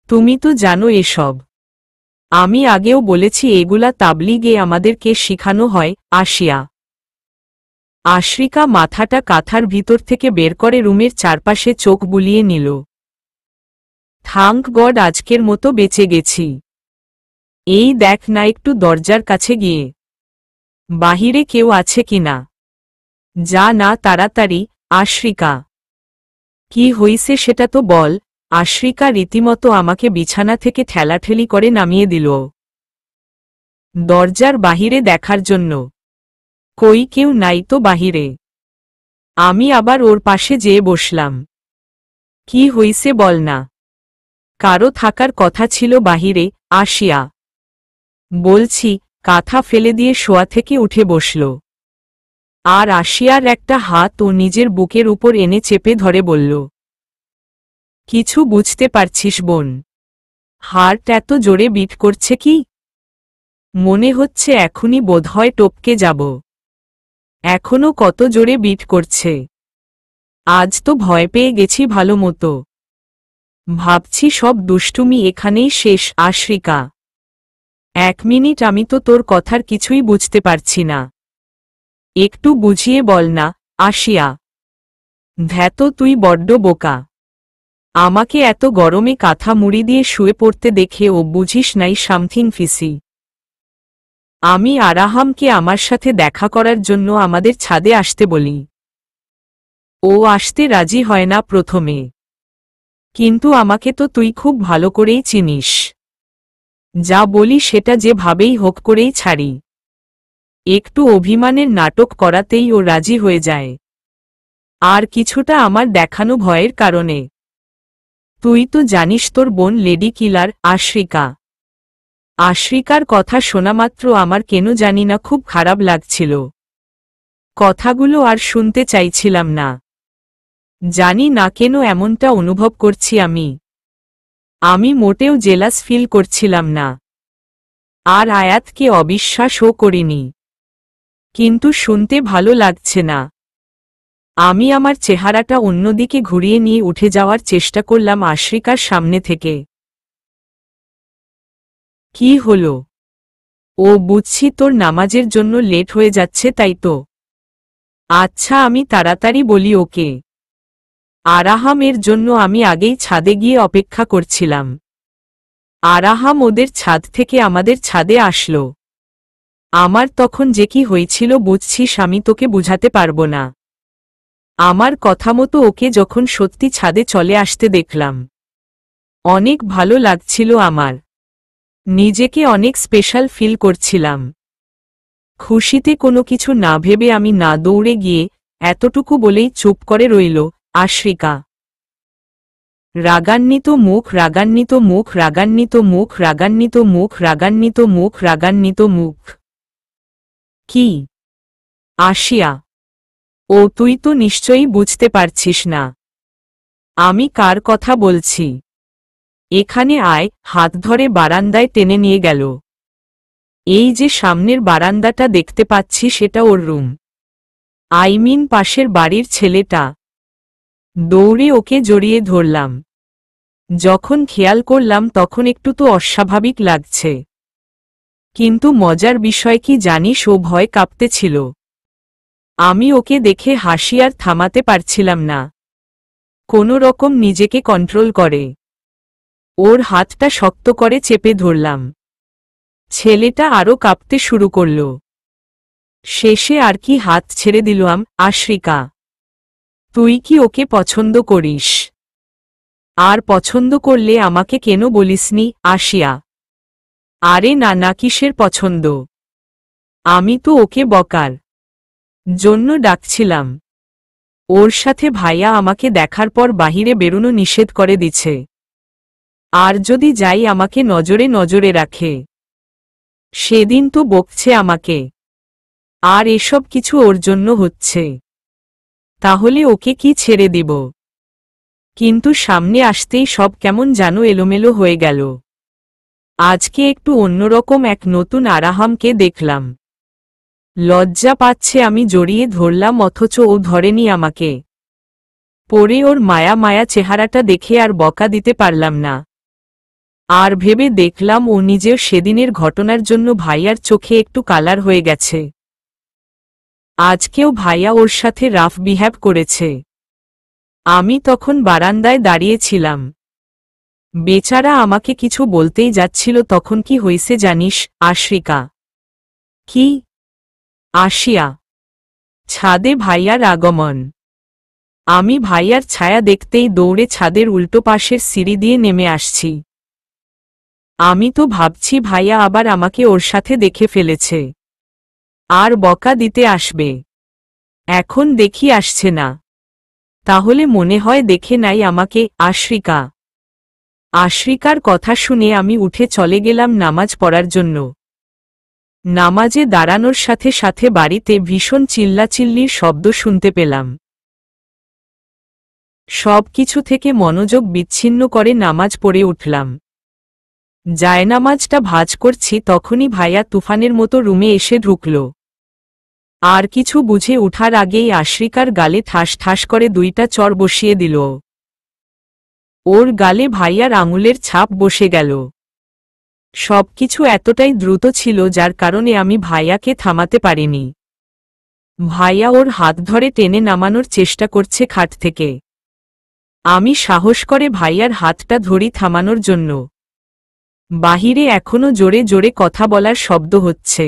তুমি তো জানো এসব। আমি আগেও বলেছি এগুলা তাবলিগে আমাদেরকে শিখানো হয়। আসিয়া আশ্রিকা মাথাটা কাঁথার ভিতর থেকে বের করে রুমের চারপাশে চোখ বুলিয়ে নিল। থ্যাঙ্ক গড আজকের মতো বেঁচে গেছি। এই দেখ না একটু দরজার কাছে গিয়ে বাহিরে কেউ আছে কিনা। যা না তাড়াতাড়ি। আশ্রিকা, কি হইছে সেটা তো বল। আশ্রিকা রীতিমতো আমাকে বিছানা থেকে ঠেলাঠেলি করে নামিয়ে দিল দরজার বাহিরে দেখার জন্য। কই কেউ নাই তো বাহিরে। আমি আবার ওর পাশে যেয়ে বসলাম। কি হইছে বল না। কারো থাকার কথা ছিল বাহিরে। আসিয়া বলছি। কাঁথা ফেলে দিয়ে শোয়া থেকে উঠে বসল আর আসিয়ার একটা হাত ও নিজের বুকের উপর এনে চেপে ধরে বলল, কিছু বুঝতে পারছিস বোন? হার্ট এত জোরে বিট করছে কি? মনে হচ্ছে এখনই বোধহয় টপকে যাব। এখনো কত জোরে বিট করছে। আজ তো ভয় পেয়ে গেছি ভালো মতো। ভাবছি সব দুষ্টুমি এখানেই শেষ। আশ্রিকা, 1 মিনিট, আমি তো তোর কথার কিছুই বুঝতে পারছি না। একটু বুঝিয়ে বল না। আসিয়া, ধ্যাতো তুই বড্ড বোকা। আমাকে এত গরমে কাঁথা মুড়ি দিয়ে শুয়ে পড়তে দেখে ও বুঝিস নাই সামথিং ফিসি। আমি আরাহামকে আমার সাথে দেখা করার জন্য আমাদের ছাদে আসতে বলি। ও আসতে রাজি হয় না প্রথমে, কিন্তু আমাকে তো তুই খুব ভালো করেই চিনিস। যা বলি সেটা যেভাবেই হোক করেই ছাড়ি। একটু অভিমানের নাটক করাতেই ও রাজি হয়ে যায়, আর কিছুটা আমার দেখানো ভয়ের কারণে। তুই তো জানিস তোর বোন লেডি কিলার। আশ্রিকা। আশ্রিকার কথা শোনামাত্র আমার কেন জানি না খুব খারাপ লাগছিল। কথাগুলো আর শুনতে চাইছিলাম না। জানি না কেন এমনটা অনুভব করছি আমি মোটেও জেলাস ফিল করছিলাম না, আর আয়াতকে অবিশ্বাসও করিনি। কিন্তু শুনতে ভালো লাগছে না। আমি আমার চেহারাটা অন্যদিকে ঘুরিয়ে নিয়ে উঠে যাওয়ার চেষ্টা করলাম আশ্রিকার সামনে থেকে। কি হলো? ও বুঝছি তোর নামাজের জন্য লেট হয়ে যাচ্ছে তাই তো। আচ্ছা আমি তাড়াতাড়ি বলি ওকে। আরাহামের জন্য আমি আগেই ছাদে গিয়ে অপেক্ষা করছিলাম। আরাহাম ওদের ছাদ থেকে আমাদের ছাদে আসলো। আমার তখন যে কি হয়েছিল বুঝছিস আমি তোকে বুঝাতে পারবো না। আমার কথা মতো ওকে যখন সত্যি ছাদে চলে আসতে দেখলাম, অনেক ভালো লাগছিল আমার। নিজেকে অনেক স্পেশাল ফিল করছিলাম। খুশিতে কোনো কিছু না ভেবে আমি না দৌড়ে গিয়ে এতটুকু বলেই চুপ করে রইল আশ্রিকা। রাগান্বিত মুখ, রাগান্বিত মুখ, রাগান্বিত মুখ, রাগান্বিত মুখ, রাগান্বিত মুখ, রাগান্বিত মুখ। কি? আসিয়া, ও তুই তো নিশ্চয়ই বুঝতে পারছিস না আমি কার কথা বলছি। এখানে আয়। হাত ধরে বারান্দায় টেনে নিয়ে গেল। এই যে সামনের বারান্দাটা দেখতে পাচ্ছি সেটা ওর রুম। পাশের বাড়ির ছেলেটা। দৌড়ে ওকে জড়িয়ে ধরলাম। যখন খেয়াল করলাম তখন একটু তো অস্বাভাবিক লাগছে, কিন্তু মজার বিষয় কি জানিস, ও ভয় কাঁপতেছিল। আমি ওকে দেখে হাসি আর থামাতে পারছিলাম না। কোনো রকম নিজেকে কন্ট্রোল করে ওর হাতটা শক্ত করে চেপে ধরলাম। ছেলেটা আরও কাঁপতে শুরু করল। শেষে আর কি হাত ছেড়ে দিলাম। আশ্রিকা, তুই কি ওকে পছন্দ করিস? আর পছন্দ করলে আমাকে কেন বলিসনি? আসিয়া, আরে না না, কিসের পছন্দ? আমি তো ওকে বকার জন্য ডাকছিলাম। ওর সাথে ভাইয়া আমাকে দেখার পর বাহিরে বেরোনো নিষেধ করে দিছে, আর যদি যাই আমাকে নজরে নজরে রাখে। সেদিন তো বকছে আমাকে, আর এসব কিছু ওর জন্য হচ্ছে। তাহলে ওকে কি ছেড়ে দিব? কিন্তু সামনে আসতেই সব কেমন যেন এলোমেলো হয়ে গেল। আজকে একটু অন্যরকম এক নতুন আরাহামকে দেখলাম। লজ্জা পাচ্ছে আমি জড়িয়ে ধরলাম অথচ ও ধরেনি আমাকে। পরে ওর মায়া মায়া চেহারাটা দেখে আর বকা দিতে পারলাম না। আর ভেবে দেখলাম ও নিজেও সেদিনের ঘটনার জন্য ভাইয়ার চোখে একটু কালার হয়ে গেছে। আজকেও ভাইয়া ওর সাথে রাফ বিহেভ করেছে। আমি তখন বারান্দায় দাঁড়িয়েছিলাম। বেচারা আমাকে কিছু বলতেই যাচ্ছিল, তখন কি হইছে জানিস আশ্রিকা? কি? আসিয়া ছাদে ভাইয়ার আগমন। আমি ভাইয়ার ছায়া দেখতেই দৌড়ে ছাদের উল্টো পাশের সিঁড়ি দিয়ে নেমে আসছি। আমি তো ভাবছি ভাইয়া আবার আমাকে ওর সাথে দেখে ফেলেছে, আর বকা দিতে আসবে। এখন দেখি আসছে না, তাহলে মনে হয় দেখে নাই আমাকে। আশ্রিকা। আশ্রিকার কথা শুনে আমি উঠে চলে গেলাম নামাজ পড়ার জন্য। নামাজে দাঁড়ানোর সাথে সাথে বাড়িতে ভীষণ চিল্লাচিল্লির শব্দ শুনতে পেলাম। সব কিছু থেকে মনোযোগ বিচ্ছিন্ন করে নামাজ পড়ে উঠলাম। জায়নামাজটা ভাঁজ করছি, তখনই ভাইয়া তুফানের মতো রুমে এসে ঢুকল। আর কিছু বুঝে উঠার আগেই আশ্রিকার গালে ঠাস ঠাস করে 2টা চড় বসিয়ে দিল। ওর গালে ভাইয়ার আঙুলের ছাপ বসে গেল। সবকিছু এতটাই দ্রুত ছিল যার কারণে আমি ভাইয়াকে থামাতে পারিনি। ভাইয়া ওর হাত ধরে টেনে নামানোর চেষ্টা করছে খাট থেকে। আমি সাহস করে ভাইয়ার হাতটা ধরি থামানোর জন্য। বাহিরে এখনো জোরে জোরে কথা বলার শব্দ হচ্ছে।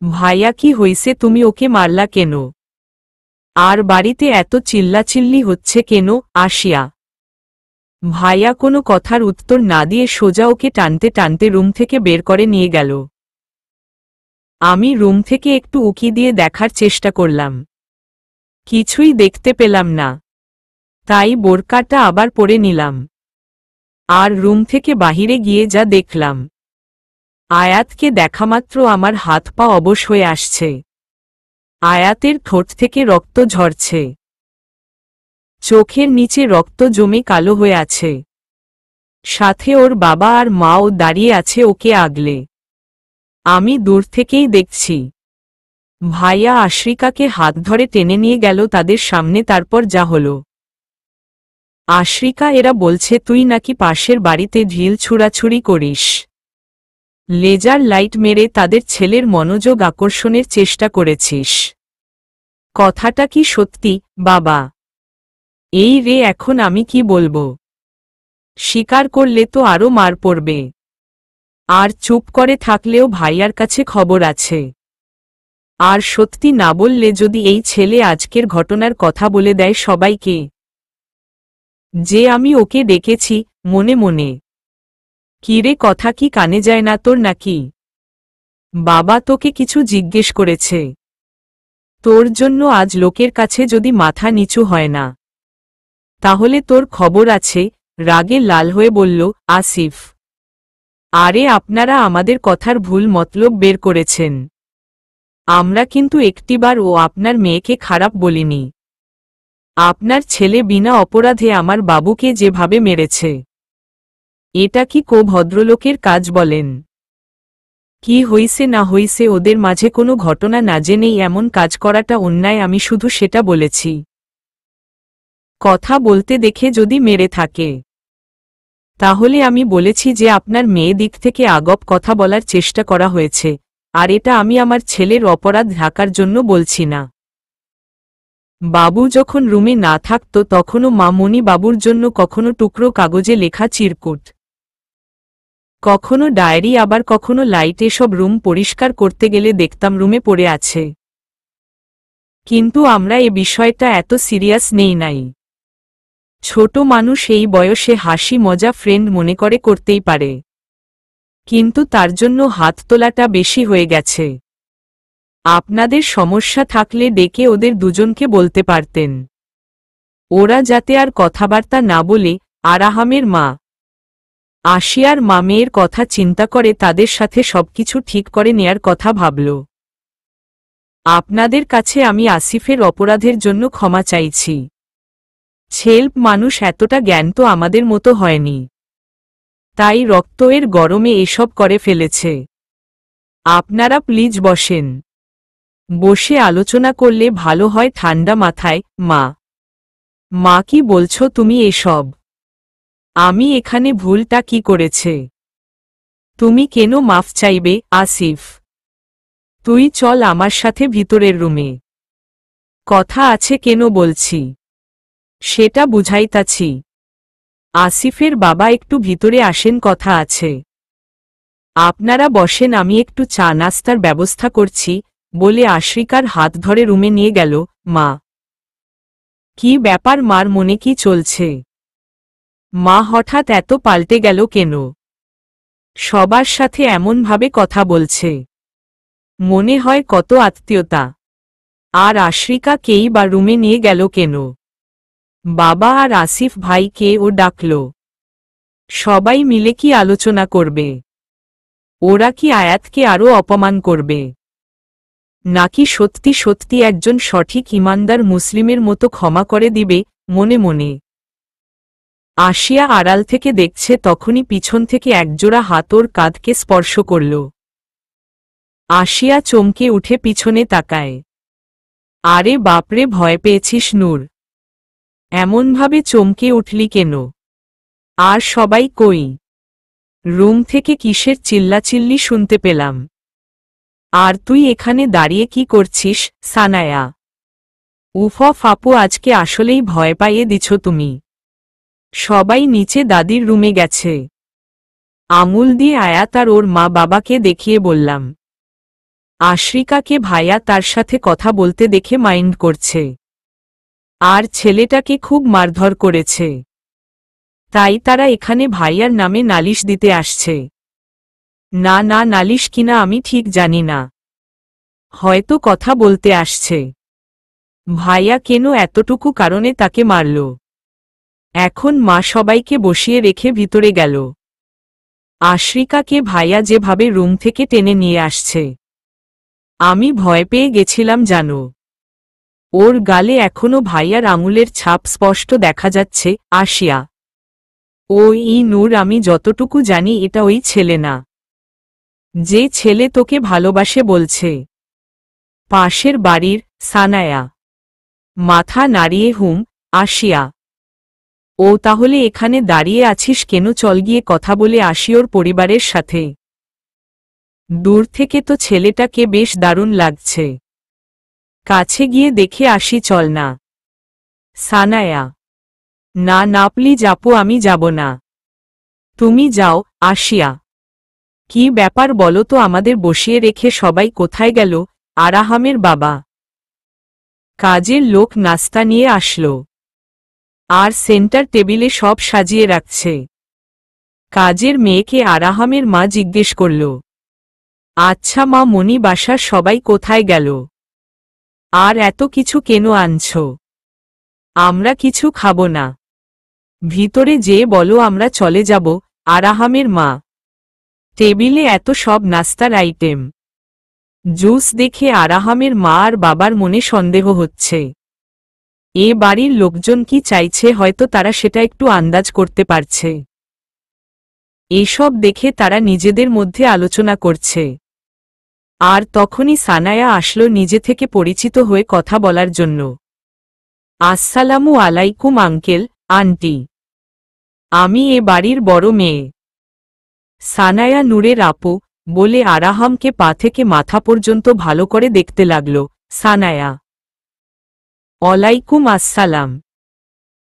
ভাইয়া, কি হইছে? তুমি ওকে মারলা কেন? আর বাড়িতে এত চিল্লাচিল্লি হচ্ছে কেন? আসিয়া। ভাইয়া কোনো কথার উত্তর না দিয়ে সোজা ওকে টানতে টানতে রুম থেকে বের করে নিয়ে গেল। আমি রুম থেকে একটু উকি দিয়ে দেখার চেষ্টা করলাম, কিছুই দেখতে পেলাম না। তাই বোরকাটা আবার পরে নিলাম। আর রুম থেকে বাহিরে গিয়ে যা দেখলাম, আয়াতকে দেখামাত্র আমার হাত পা অবশ হয়ে আসছে। আয়াতের ঠোঁট থেকে রক্ত ঝরছে, চোখের নিচে রক্ত জমে কালো হয়ে আছে। সাথে ওর বাবা আর মাও দাঁড়িয়ে আছে ওকে আগলে। আমি দূর থেকেই দেখছি। ভাইয়া আশ্রিকাকে হাত ধরে টেনে নিয়ে গেল তাদের সামনে। তারপর যা হলো, আশ্রিকা, এরা বলছে তুই নাকি পাশের বাড়িতে ঢিল ছুড়াছুড়ি করিস, লেজার লাইট মেরে তাদের ছেলের মনোযোগ আকর্ষণের চেষ্টা করেছিস। কথাটা কি সত্যি বাবা? এই রে, এখন আমি কি বলবো? স্বীকার করলে তো আরও মার পড়বে, আর চুপ করে থাকলেও ভাইয়ার কাছে খবর আছে। আর সত্যি না বললে যদি এই ছেলে আজকের ঘটনার কথা বলে দেয় সবাইকে যে আমি ওকে ডেকেছি মনে মনে। কিরে, কথা কি কানে যায় না তোর নাকি? বাবা তোকে কিছু জিজ্ঞেস করেছে? তোর জন্য আজ লোকের কাছে যদি মাথা নিচু হয় না, তাহলে তোর খবর আছে। রাগে লাল হয়ে বলল আসিফ। আরে আপনারা আমাদের কথার ভুল মতলব বের করেছেন। আমরা কিন্তু একটিবার ও আপনার মেয়েকে খারাপ বলিনি। আপনার ছেলে বিনা অপরাধে আমার বাবুকে যেভাবে মেরেছে, এটা কি কো ভদ্রলোকের কাজ বলেন? কি হইছে না হইছে ওদের মাঝে কোনো ঘটনা না জেনেই এমন কাজ করাটা অন্যায়, আমি শুধু সেটা বলেছি। কথা বলতে দেখে যদি মেরে থাকে, তাহলে আমি বলেছি যে আপনার মেয়ে দিক থেকে আগব কথা বলার চেষ্টা করা হয়েছে, আর এটা আমি আমার ছেলের অপরাধ ঢাকার জন্য বলছি না। বাবু যখন রুমে না থাকত তখনও মা মনি বাবুর জন্য কখনো টুকরো কাগজে লেখা চিরকুট, কখনো ডায়েরি, আবার কখনো লাইট, এসব রুম পরিষ্কার করতে গেলে দেখতাম রুমে পড়ে আছে। কিন্তু আমরা এ বিষয়টা এত সিরিয়াস নেই নাই। ছোট মানুষ এই বয়সে হাসি মজা ফ্রেন্ড মনে করে করতেই পারে, কিন্তু তার জন্য হাত তোলাটা বেশি হয়ে গেছে। আপনাদের সমস্যা থাকলে ডেকে ওদের দুজনকে বলতে পারতেন, ওরা যাতে আর কথাবার্তা না বলে। আরাহামের মা, আসিয়ার মা মেয়ের কথা চিন্তা করে তাদের সাথে সবকিছু ঠিক করে নেয়ার কথা ভাবল। আপনাদের কাছে আমি আসিফের অপরাধের জন্য ক্ষমা চাইছি। ছেলে মানুষ এতটা জ্ঞান তো আমাদের মতো হয়নি, তাই রক্তের গরমে এসব করে ফেলেছে। আপনারা প্লিজ বসেন, বসে আলোচনা করলে ভালো হয় ঠান্ডা মাথায়। মা কি বলছো তুমি এসব? আমি এখানে ভুলটা কি করেছে? তুমি কেন মাফ চাইবে আসিফ? তুই চল আমার সাথে ভিতরের রুমে। কথা আছে কেন বলছি, সেটা বুঝাইতাছি। আসিফের বাবা একটু ভিতরে আসেন, কথা আছে। আপনারা বসেন, আমি একটু চা নাস্তার ব্যবস্থা করছি, বলে আশরিকার হাত ধরে রুমে নিয়ে গেল। মা, কি ব্যাপার, মার মনে কি চলছে? মা হঠাৎ এত পাল্টে গেল কেন? সবার সাথে এমনভাবে কথা বলছে, মনে হয় কত আত্মীয়তা। আর আশরিকাকেই বা রুমে নিয়ে গেল কেন? বাবা আর আসিফ ভাইকে ও ডাকল। সবাই মিলে কি আলোচনা করবে? ওরা কি আয়াতকে আরও অপমান করবে, নাকি সত্যি সত্যি একজন সঠিক ইমানদার মুসলিমের মতো ক্ষমা করে দিবে? মনে মনে আসিয়া আড়াল থেকে দেখছে, তখনই পিছন থেকে একজোড়া হাত ওর কাঁধকে স্পর্শ করল। আসিয়া চমকে উঠে পিছনে তাকায়। আরে বাপরে, ভয় পেয়েছিস নূর? এমনভাবে চমকে উঠলি কেন? আর সবাই কই? রুম থেকে কিসের চিল্লাচিল্লি শুনতে পেলাম। আর তুই এখানে দাঁড়িয়ে কি করছিস? সানায়া, উফ ফাপু, আজকে আসলেই ভয় পাইয়ে দিছ তুমি। সবাই নিচে দাদির রুমে গেছে। আঙুল দিয়ে আয়াত আর ওর মা বাবাকে দেখিয়ে বললাম। আশরিকাকে ভাইয়া তার সাথে কথা বলতে দেখে মাইন্ড করছে, আর ছেলেটাকে খুব মারধর করেছে, তাই তারা এখানে ভাইয়ার নামে নালিশ দিতে আসছে। না না, নালিশ কিনা আমি ঠিক জানি না, হয়তো কথা বলতে আসছে। ভাইয়া কেন এতটুকু কারণে তাকে মারল? এখন মা সবাইকে বসিয়ে রেখে ভিতরে গেল। আশরিকাকে ভাইয়া যেভাবে রুম থেকে টেনে নিয়ে আসছে, আমি ভয় পেয়ে গেছিলাম জানো। ওর গালে এখনো ভাইয়ার আঙুলের ছাপ স্পষ্ট দেখা যাচ্ছে। আসিয়া, ওই নূর, আমি যতটুকু জানি এটা ওই ছেলে না, যে ছেলে তোকে ভালোবাসে বলছে। পাশের বাড়ির সানায়া মাথা নাড়িয়ে আসিয়া, ও তাহলে এখানে দাঁড়িয়ে আছিস কেন? চল গিয়ে কথা বলে আসি ওর পরিবারের সাথে। দূর থেকে তো ছেলেটাকে বেশ দারুণ লাগছে, কাছে গিয়ে দেখে আসি চল না। সানায়া, না না প্লিজ আপু, আমি যাব না, তুমি যাও। আসিয়া, কি ব্যাপার বলো তো, আমাদের বসিয়ে রেখে সবাই কোথায় গেল? আরাহামের বাবা কাজের লোক নাস্তা নিয়ে আসলো, আর সেন্টার টেবিলে সব সাজিয়ে রাখছে। কাজের মেয়েকে আরাহামের মা জিজ্ঞেস করল, আচ্ছা মা মনি, বাসার সবাই কোথায় গেল? আর এত কিছু কেন আনছ? আমরা কিছু খাবো না, ভিতরে যেয়ে বলো আমরা চলে যাব। আরাহামের মা, টেবিলে এত সব নাস্তার আইটেম, জুস দেখে আরাহামের মা আর বাবার মনে সন্দেহ হচ্ছে। এ বাড়ির লোকজন কি চাইছে, হয়তো তারা সেটা একটু আন্দাজ করতে পারছে। এসব দেখে তারা নিজেদের মধ্যে আলোচনা করছে। আর তখনই সানায়া আসলো নিজে থেকে পরিচিত হয়ে কথা বলার জন্য। আসসালামু আলাইকুম আঙ্কেল, আন্টি, আমি এ বাড়ির বড় মেয়ে। সানায়া নূরের আপু বলে আরাহামকে পা থেকে মাথা পর্যন্ত ভালো করে দেখতে লাগল। সানায়া, ওয়ালাইকুম আসসালাম।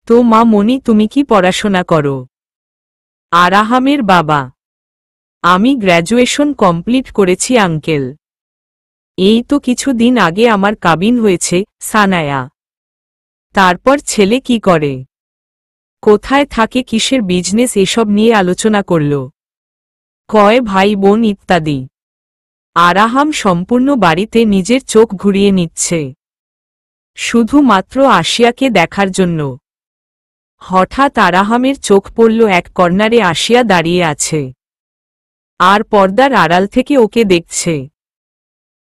তো মা মনি, তুমি কি পড়াশোনা করো? আরাহামের বাবা, আমি গ্র্যাজুয়েশন কমপ্লিট করেছি আঙ্কেল, এই তো কিছুদিন আগে আমার কাবিন হয়েছে। সানায়া, তারপর ছেলে কি করে, কোথায় থাকে, কিসের বিজনেস, এসব নিয়ে আলোচনা করল। কয় ভাই বোন ইত্যাদি। আরাহাম সম্পূর্ণ বাড়িতে নিজের চোখ ঘুরিয়ে নিচ্ছে, শুধুমাত্র আসিয়াকে দেখার জন্য। হঠাৎ আরাহামের চোখ পড়ল এক কর্নারে, আসিয়া দাঁড়িয়ে আছে, আর পর্দার আড়াল থেকে ওকে দেখছে।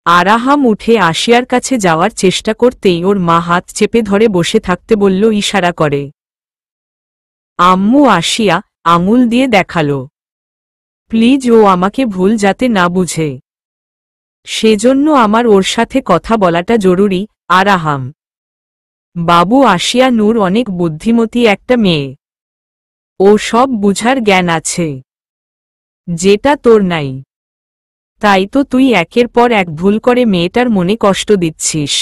আরাহাম উঠে আসিয়ার কাছে যাওয়ার চেষ্টা করতেই ওর মা হাত চেপে ধরে বসে থাকতে বলল, ইশারা করে। আম্মু আসিয়া আঙুল দিয়ে দেখালো, প্লিজ ও আমাকে ভুল যাতে না বুঝে, সেজন্য আমার ওর সাথে কথা বলাটা জরুরি। আরাহাম বাবু, আসিয়া নূর অনেক বুদ্ধিমতী একটা মেয়ে, ও সব বুঝার জ্ঞান আছে, যেটা তোর নাই। তাই তো তুই একের পর এক ভুল করে মেয়েটার মনে কষ্ট দিচ্ছিস।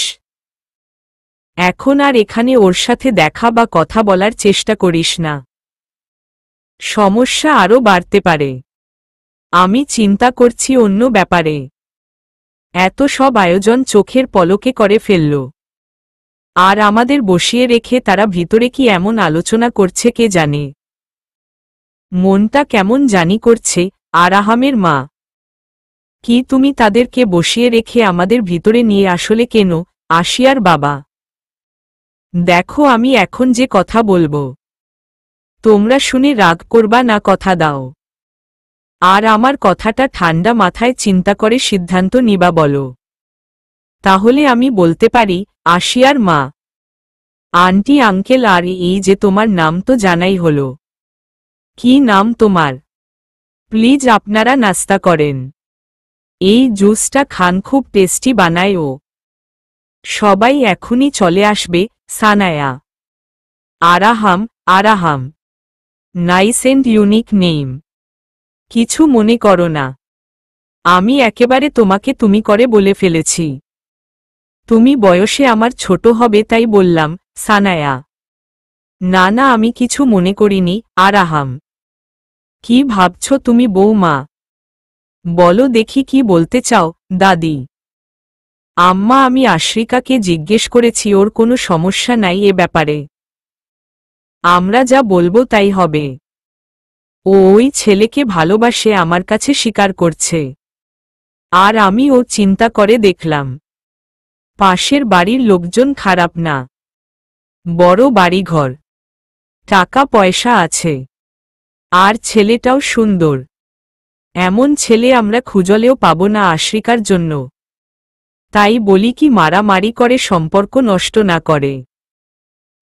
এখন আর এখানে ওর সাথে দেখা বা কথা বলার চেষ্টা করিস না। সমস্যা আরও বাড়তে পারে। আমি চিন্তা করছি অন্য ব্যাপারে। এত সব আয়োজন চোখের পলকে করে ফেলল, আর আমাদের বসিয়ে রেখে তারা ভিতরে কি এমন আলোচনা করছে কে জানে। মনটা কেমন জানি করছে। আরাহামের মা, কি তুমি তাদেরকে বসিয়ে রেখে আমাদের ভিতরে নিয়ে আসলে কেন? আসিয়ার বাবা, দেখো আমি এখন যে কথা বলবো তোমরা শুনে রাগ করবা না, কথা দাও। আর আমার কথাটা ঠান্ডা মাথায় চিন্তা করে সিদ্ধান্ত নিবা বলো। তাহলে আমি বলতে পারি। আসিয়ার মা, আন্টি আঙ্কেল, আর এই যে তোমার নাম তো জানাই হলো। কি নাম তোমার? প্লিজ আপনারা নাস্তা করেন। এই জুসটা খান, খুব টেস্টি বানায় ও। সবাই এখনই চলে আসবে। Sanaya. Araham, Araham, nice and unique name. কিছু মনে করো না, আমি একেবারে তোমাকে তুমি করে বলে ফেলেছি। তুমি বয়সে আমার ছোট হবে তাই বললাম। সানায়া, না না, আমি কিছু মনে করিনি। আরাহাম, কি ভাবছ তুমি বৌমা? বলো দেখি কি বলতে চাও। দাদি, আম্মা, আমি আশ্রিকাকে জিজ্ঞেস করেছি, ওর কোনো সমস্যা নাই এ ব্যাপারে। আমরা যা বলবো তাই হবে। ও ওই ছেলেকে ভালোবাসে, আমার কাছে স্বীকার করছে। আর আমি ও চিন্তা করে দেখলাম, পাশের বাড়ির লোকজন খারাপ না, বড় বাড়িঘর, টাকা পয়সা আছে, আর ছেলেটাও সুন্দর। এমন ছেলে আমরা খুঁজলেও পাব না আশ্রিকার জন্য। তাই বলি কি, মারামারি করে সম্পর্ক নষ্ট না করে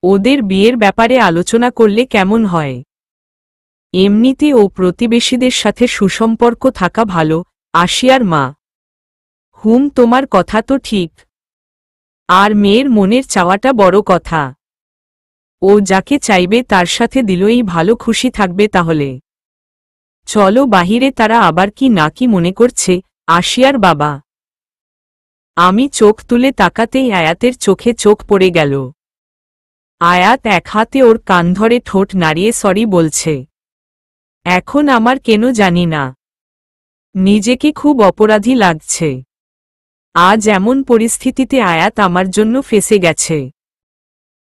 ওদের বিয়ের ব্যাপারে আলোচনা করলে কেমন হয়? এমনিতে ও প্রতিবেশীদের সাথে সুসম্পর্ক থাকা ভালো। আসিয়ার মা, তোমার কথা তো ঠিক। আর মেয়ের মনের চাওয়াটা বড় কথা। ও যাকে চাইবে তার সাথে দিলই ভালো, খুশি থাকবে তাহলে। চলো বাহিরে, তারা আবার কি না কি মনে করছে। আসিয়ার বাবা, আমি চোখ তুলে তাকাতেই আয়াতের চোখে চোখ পড়ে গেল। আয়াত এক হাতে ওর কান ধরে ঠোঁট নাড়িয়ে সরি বলছে। এখন আমার কেন জানি না, নিজেকে খুব অপরাধী লাগছে। আজ এমন পরিস্থিতিতে আয়াত আমার জন্য ফেঁসে গেছে।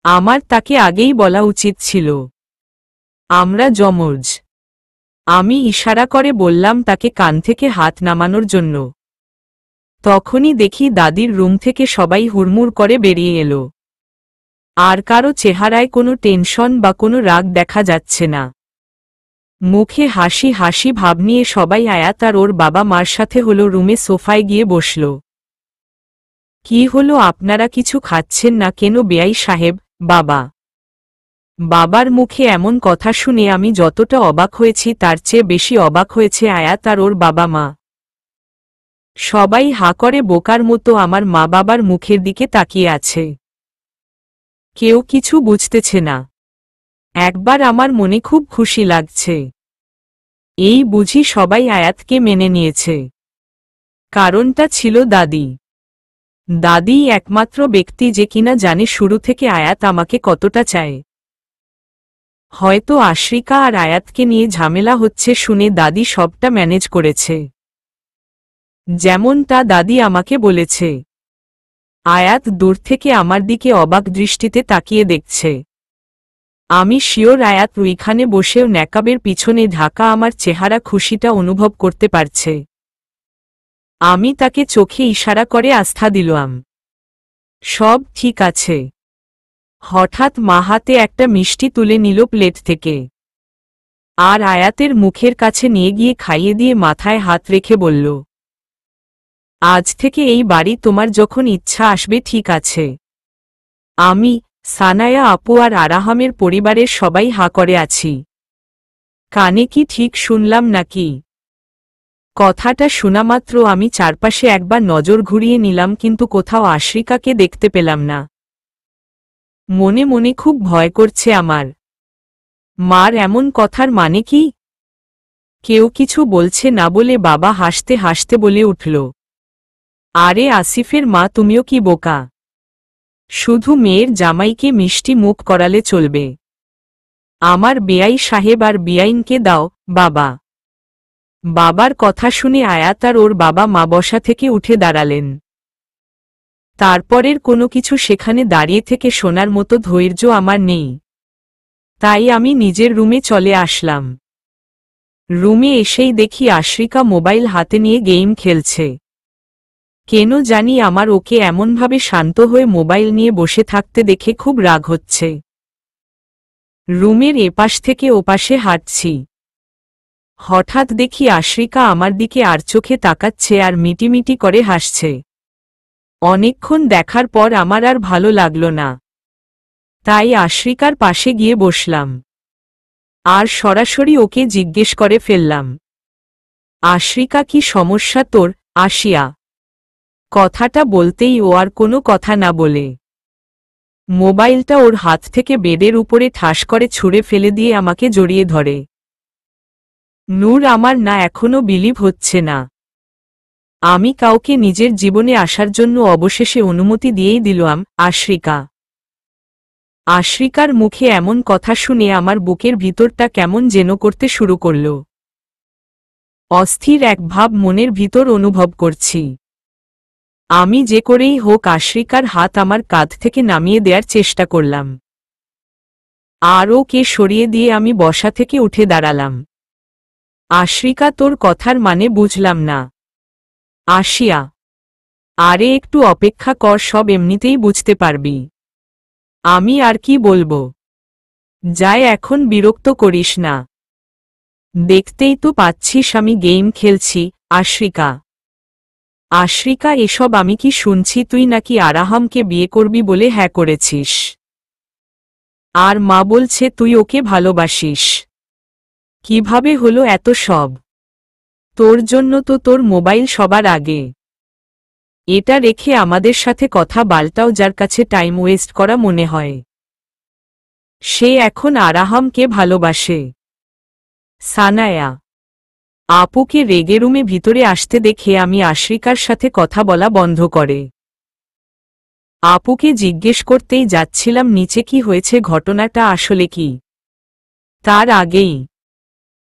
আমার তাকে আগেই বলা উচিত ছিল। আমরা যমজ। আমি ইশারা করে বললাম তাকে কান থেকে হাত নামানোর জন্য। তখনই দেখি দাদির রুম থেকে সবাই হুড়মুড় করে বেরিয়ে এলো। আর কারো চেহারায় কোনো টেনশন বা কোনো রাগ দেখা যাচ্ছে না। মুখে হাসি হাসি ভাব নিয়ে সবাই আয়াত আর ওর বাবা মার সাথে হলো রুমে সোফায় গিয়ে বসল। কি হলো, আপনারা কিছু খাচ্ছেন না কেন বেয়াই সাহেব? বাবা। বাবার মুখে এমন কথা শুনে আমি যতটা অবাক হয়েছি তার চেয়ে বেশি অবাক হয়েছে আয়াত আর ওর বাবা মা। সবাই হা করে বোকার মতো আমার মা বাবার মুখের দিকে তাকিয়ে আছে। কেউ কিছু বুঝতেছে না। একবার আমার মনে খুব খুশি লাগছে। এই বুঝি সবাই আয়াতকে মেনে নিয়েছে। কারণটা ছিল দাদি। দাদিই একমাত্র ব্যক্তি যে কিনা জানে শুরু থেকে আয়াত আমাকে কতটা চায়। হয়তো আশ্রিকা আর আয়াতকে নিয়ে ঝামেলা হচ্ছে শুনে দাদি সবটা ম্যানেজ করেছে, যেমনটা দাদি আমাকে বলেছে। আয়াত দূর থেকে আমার দিকে অবাক দৃষ্টিতে তাকিয়ে দেখছে। আমি শিওর আয়াত ওইখানে বসেও ন্যাকাবের পিছনে ঢাকা আমার চেহারা খুশিটা অনুভব করতে পারছে। আমি তাকে চোখে ইশারা করে আস্থা দিলাম, সব ঠিক আছে। হঠাৎ মা হাতে একটা মিষ্টি তুলে নিল প্লেট থেকে, আর আয়াতের মুখের কাছে নিয়ে গিয়ে খাইয়ে দিয়ে মাথায় হাত রেখে বলল, আজ থেকে এই বাড়ি তোমার যখন ইচ্ছা আসবে, ঠিক আছে। আমি, সানায়া আপু আর আরাহামের পরিবারের সবাই হা করে আছি। কানে কি ঠিক শুনলাম নাকি? কথাটা শোনামাত্র আমি চারপাশে একবার নজর ঘুরিয়ে নিলাম, কিন্তু কোথাও আশ্রিকাকে দেখতে পেলাম না। মনে মনে খুব ভয় করছে আমার। মার এমন কথার মানে কি? কেউ কিছু বলছে না বলে বাবা হাসতে হাসতে বলে উঠল, আরে আসিফের মা, তুমিও কি বোকা? শুধু মেয়ের জামাইকে মিষ্টি মুখ করালে চলবে? আমার বেয়াই সাহেব আর বেআইনকে দাও বাবা। বাবার কথা শুনে আয়াত আর ওর বাবা মা বসা থেকে উঠে দাঁড়ালেন। তারপরের কোনো কিছু সেখানে দাঁড়িয়ে থেকে শোনার মতো ধৈর্য আমার নেই, তাই আমি নিজের রুমে চলে আসলাম। রুমে এসেই দেখি আশ্রিকা মোবাইল হাতে নিয়ে গেম খেলছে। কেন জানি আমার ওকে এমনভাবে শান্ত হয়ে মোবাইল নিয়ে বসে থাকতে দেখে খুব রাগ হচ্ছে। রুমের এপাশ থেকে ওপাশে হাঁটছি। হঠাৎ দেখি আশ্রিকা আমার দিকে আর চোখে তাকাচ্ছে আর মিটিমিটি করে হাসছে। অনেকক্ষণ দেখার পর আমার আর ভালো লাগল না, তাই আশ্রিকার পাশে গিয়ে বসলাম আর সরাসরি ওকে জিজ্ঞেস করে ফেললাম, আশ্রিকা, কি সমস্যা তোর? আসিয়া কথাটা বলতেই ও আর কোনো কথা না বলে মোবাইলটা ওর হাত থেকে বেডের উপরে ঠাস করে ছুঁড়ে ফেলে দিয়ে আমাকে জড়িয়ে ধরে। নূর, আমার না এখনো বিলিভ হচ্ছে না। আমি কাউকে নিজের জীবনে আসার জন্য অবশেষে অনুমতি দিয়েই দিলাম। আশ্রিকার মুখে এমন কথা শুনে আমার বুকের ভিতরটা কেমন যেন করতে শুরু করল। অস্থির এক ভাব মনের ভিতর অনুভব করছি। আমি যে করেই হোক আশ্রিকার হাত আমার কাঁধ থেকে নামিয়ে দেওয়ার চেষ্টা করলাম, আর ওকে সরিয়ে দিয়ে আমি বসা থেকে উঠে দাঁড়ালাম। আশ্রিকা, তোর কথার মানে বুঝলাম না। আসিয়া, আরে একটু অপেক্ষা কর, সব এমনিতেই বুঝতে পারবি। আমি আর কি বলবো? যায়, এখন বিরক্ত করিস না। দেখতেই তো পাচ্ছিস আমি গেম খেলছি। আশ্রিকা, এসব আমি কি শুনছি? তুই নাকি আরাহামকে বিয়ে করবি বলে হ্যাঁ করেছিস, আর মা বলছে তুই ওকে ভালোবাসিস। কিভাবে হলো এত সব? তোর জন্য তো তোর মোবাইল সবার আগে। এটা রেখে আমাদের সাথে কথা বলটাও যার কাছে টাইম ওয়েস্ট করা মনে হয়, সে এখন আরাহামকে ভালোবাসে। সানায়া আপুকে রেগে রুমে ভিতরে আসতে দেখে আমি আশ্রিকার সাথে কথা বলা বন্ধ করে আপুকে জিজ্ঞেস করতেই যাচ্ছিলাম নিচে কি হয়েছে, ঘটনাটা আসলে কি। তার আগেই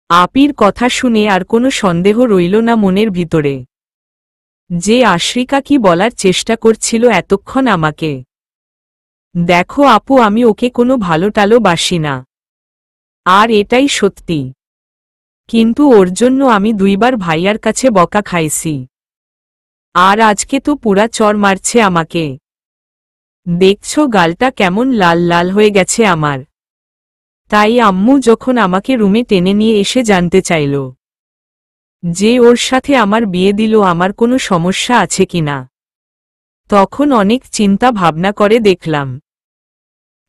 আপির কথা শুনে আর কোনো সন্দেহ রইল না মনের ভিতরে যে আশ্রিকা কি বলার চেষ্টা করছিল এতক্ষণ আমাকে। দেখো আপু, আমি ওকে কোনো ভালো টালো বাসি না, আর এটাই সত্যি। কিন্তু ওর জন্য আমি দুইবার ভাইয়ার কাছে বকা খাইছি, আর আজকে তো পুরা চড় মারছে আমাকে। দেখছো গালটা কেমন লাল লাল হয়ে গেছে আমার। তাই আম্মু যখন আমাকে রুমে টেনে নিয়ে এসে জানতে চাইল যে ওর সাথে আমার বিয়ে দিল, আমার কোনো সমস্যা আছে কিনা, তখন অনেক চিন্তা ভাবনা করে দেখলাম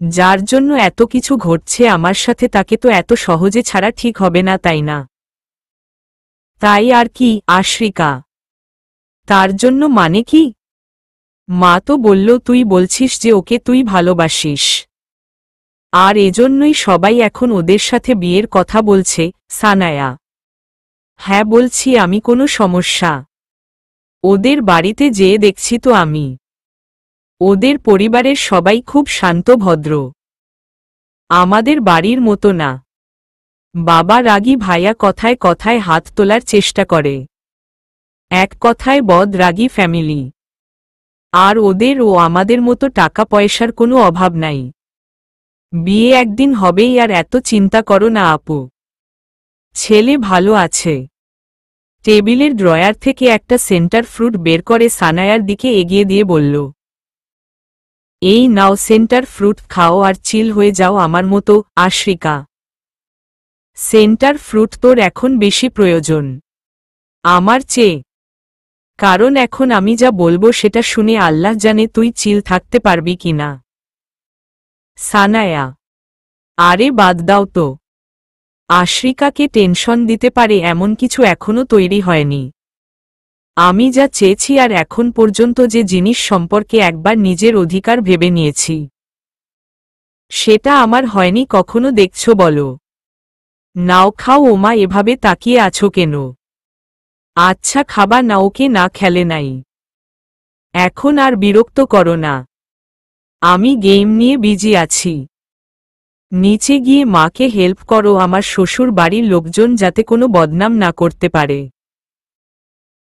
যার জন্য এত কিছু ঘটছে আমার সাথে, তাকে তো এত সহজে ছাড়া ঠিক হবে না, তাই না? তাই আর কি আশ্রিকা, তার জন্য মানে কি? মা তো বলল তুই বলছিস যে ওকে তুই ভালোবাসিস, আর এজন্যই সবাই এখন ওদের সাথে বিয়ের কথা বলছে। সানায়া, হ্যাঁ বলছি, আমি কোনো সমস্যা? ওদের বাড়িতে যেয়ে দেখছি তো আমি, ওদের পরিবারের সবাই খুব শান্ত ভদ্র, আমাদের বাড়ির মতো না। বাবা রাগী, ভাইয়া কথায় কথায় হাত তোলার চেষ্টা করে, এক কথায় বদ রাগী ফ্যামিলি। আর ওদের ও আমাদের মতো টাকা পয়সার কোনো অভাব নাই। বিয়ে একদিন হবেই, আর এত চিন্তা করো না আপু। ছেলে ভালো আছে। টেবিলের ড্রয়ার থেকে একটা সেন্টার ফ্রুট বের করে সানায়ার দিকে এগিয়ে দিয়ে বলল, এই নাও সেন্টার ফ্রুট, খাও আর চিল হয়ে যাও আমার মতো। আশ্রিকা, সেন্টার ফ্রুট তোর এখন বেশি প্রয়োজন আমার চেয়ে, কারণ এখন আমি যা বলবো সেটা শুনে আল্লাহ জানে তুই চিল থাকতে পারবি কিনা। সানায়া, আরে বাদ দাও তো, আশ্রিকাকে টেনশন দিতে পারে এমন কিছু এখনো তৈরি হয়নি। আমি যা চেয়েছি আর এখন পর্যন্ত যে জিনিস সম্পর্কে একবার নিজের অধিকার ভেবে নিয়েছি, সেটা আমার হয়নি কখনো, দেখছো বলো। নাও খাও। ওমা, এভাবে তাকিয়ে আছো কেন? আচ্ছা, খাবা না? ওকে না খেলে নাই। এখন আর বিরক্ত করো না, আমি গেম নিয়ে বিজি আছি। নিচে গিয়ে মাকে হেল্প করো, আমার শ্বশুর বাড়ির লোকজন যাতে কোনো বদনাম না করতে পারে।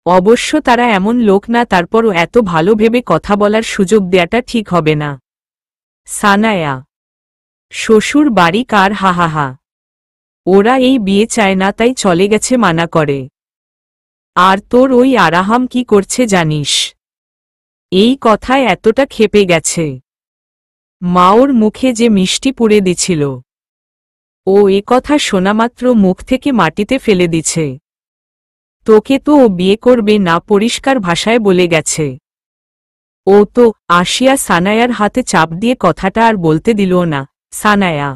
অবশ্য তারা এমন লোক না, তারপরও এত ভালো ভেবে কথা বলার সুযোগ দেয়াটা ঠিক হবে না। সানায়া, শ্বশুর বাড়ি কার? হাহাহা, ওরা এই বিয়ে চায় না, তাই চলে গেছে মানা করে। আর তোর ওই আরাহাম কি করছে জানিস? এই কথায় এতটা ক্ষেপে গেছে। মা ওর মুখে যে মিষ্টি পুড়ে দিছিল, ও এ কথা শোনামাত্র মুখ থেকে মাটিতে ফেলে দিছে। তোকে তো ও বিয়ে করবে না, পরিষ্কার ভাষায় বলে গেছে। ও তো আসিয়া সানায়ার হাতে চাপ দিয়ে কথাটা আর বলতে দিল না। সানায়া,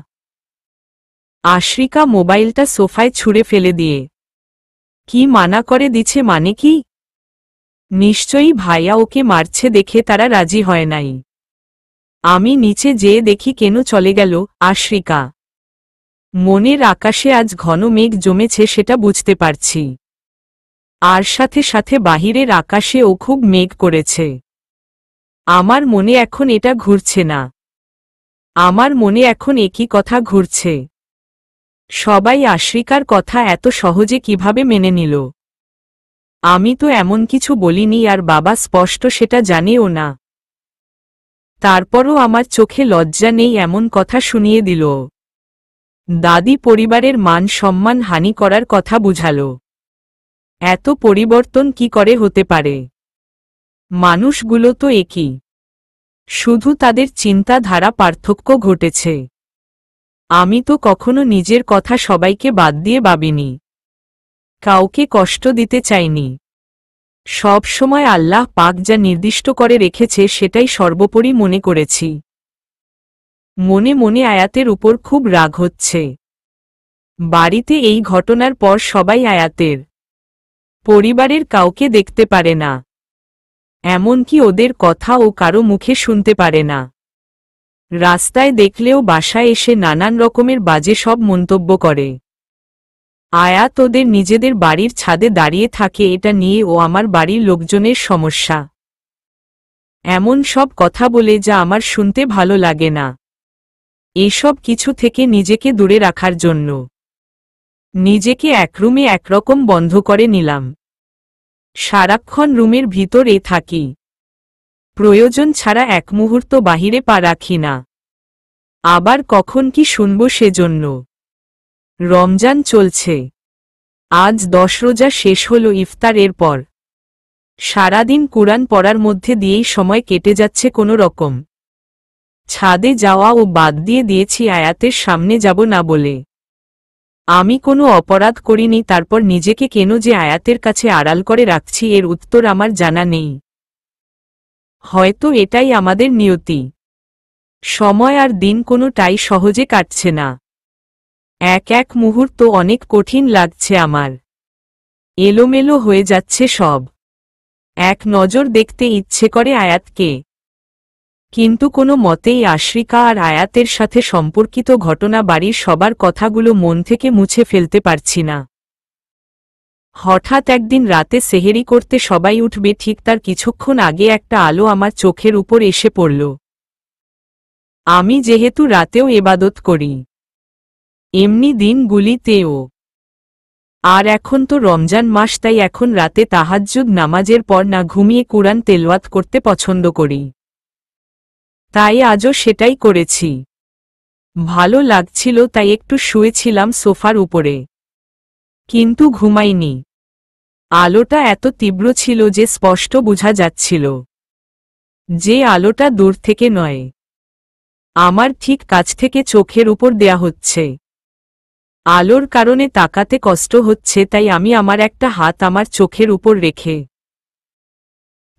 আশরিকা মোবাইলটা সোফায় ছুঁড়ে ফেলে দিয়ে, কি মানা করে দিছে? মানে কি? নিশ্চয়ই ভাইয়া ওকে মারছে দেখে তারা রাজি হয় নাই। আমি নিচে যেয়ে দেখি কেন চলে গেল আশরিকা। মনের আকাশে আজ ঘন মেঘ জমেছে, সেটা বুঝতে পারছি। আর সাথে সাথে বাহিরের আকাশেও খুব মেঘ করেছে। আমার মনে এখন এটা ঘুরছে না। আমার মনে এখন একই কথা ঘুরছে। সবাই আশরিকার কথা এত সহজে কিভাবে মেনে নিল? আমি তো এমন কিছু বলিনি, আর বাবা স্পষ্ট সেটা জানেও না। তারপরও আমার চোখে লজ্জা নেই এমন কথা শুনিয়ে দিল। দাদি পরিবারের মান সম্মান হানি করার কথা বুঝাল। এত পরিবর্তন কি করে হতে পারে? মানুষগুলো তো একই, শুধু তাদের চিন্তাধারা পার্থক্য ঘটেছে। আমি তো কখনো নিজের কথা সবাইকে বাদ দিয়ে ভাবিনি, কাউকে কষ্ট দিতে চাইনি। সব সময় আল্লাহ পাক যা নির্দিষ্ট করে রেখেছে সেটাই সর্বোপরি মনে করেছি। মনে মনে আয়াতের উপর খুব রাগ হচ্ছে। বাড়িতে এই ঘটনার পর সবাই আয়াতের পরিবারের কাউকে দেখতে পারে না, এমনকি ওদের কথা ও কারো মুখে শুনতে পারে না। রাস্তায় দেখলেও বাসায় এসে নানান রকমের বাজে সব মন্তব্য করে। আয়াত ওদের নিজেদের বাড়ির ছাদে দাঁড়িয়ে থাকে, এটা নিয়ে ও আমার বাড়ির লোকজনের সমস্যা। এমন সব কথা বলে যা আমার শুনতে ভালো লাগে না। এসব কিছু থেকে নিজেকে দূরে রাখার জন্য নিজেকে এক রুমে একরকম বন্ধ করে নিলাম। সারাক্ষণ রুমের ভিতরে থাকি, প্রয়োজন ছাড়া এক মুহূর্ত বাহিরে পা রাখি না। আবার কখন কি শুনব সেজন্য। রমজান চলছে, আজ 10 রোজা শেষ হল ইফতারের পর। সারাদিন কুরআন পড়ার মধ্যে দিয়েই সময় কেটে যাচ্ছে কোনো রকম। ছাদে যাওয়া ও বাদ দিয়ে দিয়েছি আয়াতের সামনে যাব না বলে। আমি কোনো অপরাধ করিনি, তারপর নিজেকে কেন যে আয়াতের কাছে আড়াল করে রাখছি এর উত্তর আমার জানা নেই। হয়তো এটাই আমাদের নিয়তি। সময় আর দিন কোনোটাই সহজে কাটছে না। এক এক মুহূর্ত অনেক কঠিন লাগছে আমার। এলোমেলো হয়ে যাচ্ছে সব। এক নজর দেখতে ইচ্ছে করে আয়াতকে, কিন্তু কোনো মতেই আশরিকা আর আয়াতের সাথে সম্পর্কিত ঘটনা বাড়ির সবার কথাগুলো মন থেকে মুছে ফেলতে পারছি না। হঠাৎ একদিন রাতে সেহেরি করতে সবাই উঠবে, ঠিক তার কিছুক্ষণ আগে একটা আলো আমার চোখের উপর এসে পড়ল। আমি যেহেতু রাতেও ইবাদত করি, এমনি দিনগুলিতেও, আর এখন তো রমজান মাস, তাই এখন রাতে তাহাজ্জুদ নামাজের পর না ঘুমিয়ে কুরআন তেলাওয়াত করতে পছন্দ করি। তাই আজও সেটাই করেছি। ভালো লাগছিল তাই একটু শুয়েছিলাম সোফার উপরে, কিন্তু ঘুমাইনি। আলোটা এত তীব্র ছিল যে স্পষ্ট বোঝা যাচ্ছিল যে আলোটা দূর থেকে নয়, আমার ঠিক কাছ থেকে চোখের উপর দেয়া হচ্ছে। আলোর কারণে তাকাতে কষ্ট হচ্ছে, তাই আমি আমার একটা হাত আমার চোখের উপর রেখে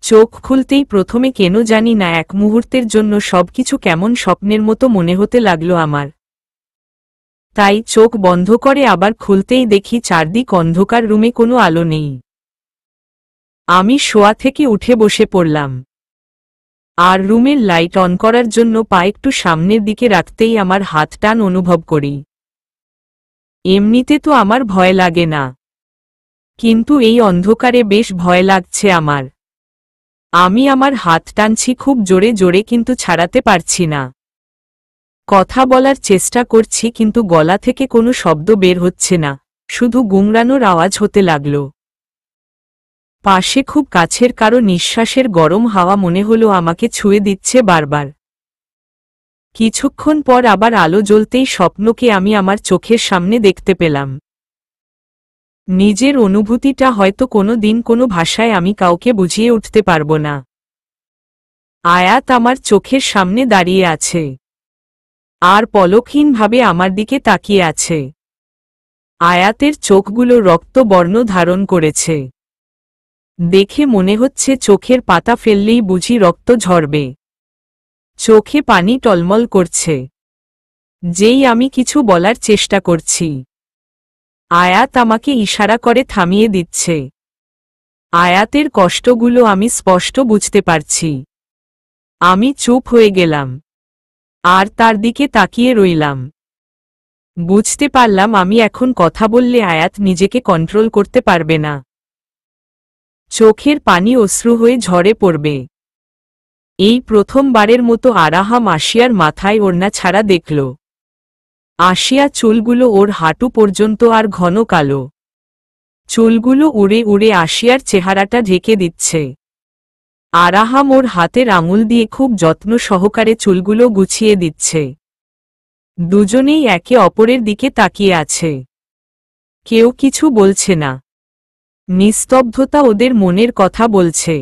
চোখ খুলতেই প্রথমে কেন জানি না এক মুহূর্তের জন্য সবকিছু কেমন স্বপ্নের মতো মনে হতে লাগলো আমার। তাই চোখ বন্ধ করে আবার খুলতেই দেখি চারদিক অন্ধকার, রুমে কোনো আলো নেই। আমি শোয়া থেকে উঠে বসে পড়লাম, আর রুমের লাইট অন করার জন্য পা একটু সামনের দিকে রাখতেই আমার হাত টান অনুভব করি। এমনিতে তো আমার ভয় লাগে না, কিন্তু এই অন্ধকারে বেশ ভয় লাগছে আমার। আমি আমার হাত টানছি খুব জোরে জোরে, কিন্তু ছাড়াতে পারছি না। কথা বলার চেষ্টা করছি, কিন্তু গলা থেকে কোনো শব্দ বের হচ্ছে না, শুধু গুংরানোর আওয়াজ হতে লাগল। পাশে খুব কাছের কারো নিঃশ্বাসের গরম হাওয়া মনে হলো আমাকে ছুঁয়ে দিচ্ছে বারবার। কিছুক্ষণ পর আবার আলো জ্বলতেই স্বপ্নকে আমি আমার চোখের সামনে দেখতে পেলাম। নিজের অনুভূতিটা হয়তো কোনো দিন কোনো ভাষায় আমি কাউকে বুঝিয়ে উঠতে পারব না। আয়াত আমার চোখের সামনে দাঁড়িয়ে আছে, আর পলকহীনভাবে আমার দিকে তাকিয়ে আছে। আয়াতের চোখগুলো রক্তবর্ণ ধারণ করেছে। দেখে মনে হচ্ছে চোখের পাতা ফেললেই বুঝি রক্ত ঝরবে। চোখে পানি টলমল করছে। যেই আমি কিছু বলার চেষ্টা করছি, আয়াত আমাকে ইশারা করে থামিয়ে দিচ্ছে। আয়াতের কষ্টগুলো আমি স্পষ্ট বুঝতে পারছি। আমি চুপ হয়ে গেলাম, আর তার দিকে তাকিয়ে রইলাম। বুঝতে পারলাম আমি এখন কথা বললে আয়াত নিজেকে কন্ট্রোল করতে পারবে না। চোখের পানি অশ্রু হয়ে ঝরে পড়বে। এই প্রথমবারের মতো আরাহাম আশিয়ার মাথায় ওড়না ছাড়া দেখল। আশিয়া চুলগুলো ওর হাঁটু পর্যন্ত আর ঘন কালো। চুলগুলো উড়ে উড়ে আশিয়ার চেহারাটা ঢেকে দিচ্ছে। আরাহাম ওর হাতের আঙুল দিয়ে খুব যত্ন সহকারে চুলগুলো গুছিয়ে দিচ্ছে। দুজনেই একে অপরের দিকে তাকিয়ে আছে। কেউ কিছু বলছে না। নিস্তব্ধতা ওদের মনের কথা বলছে।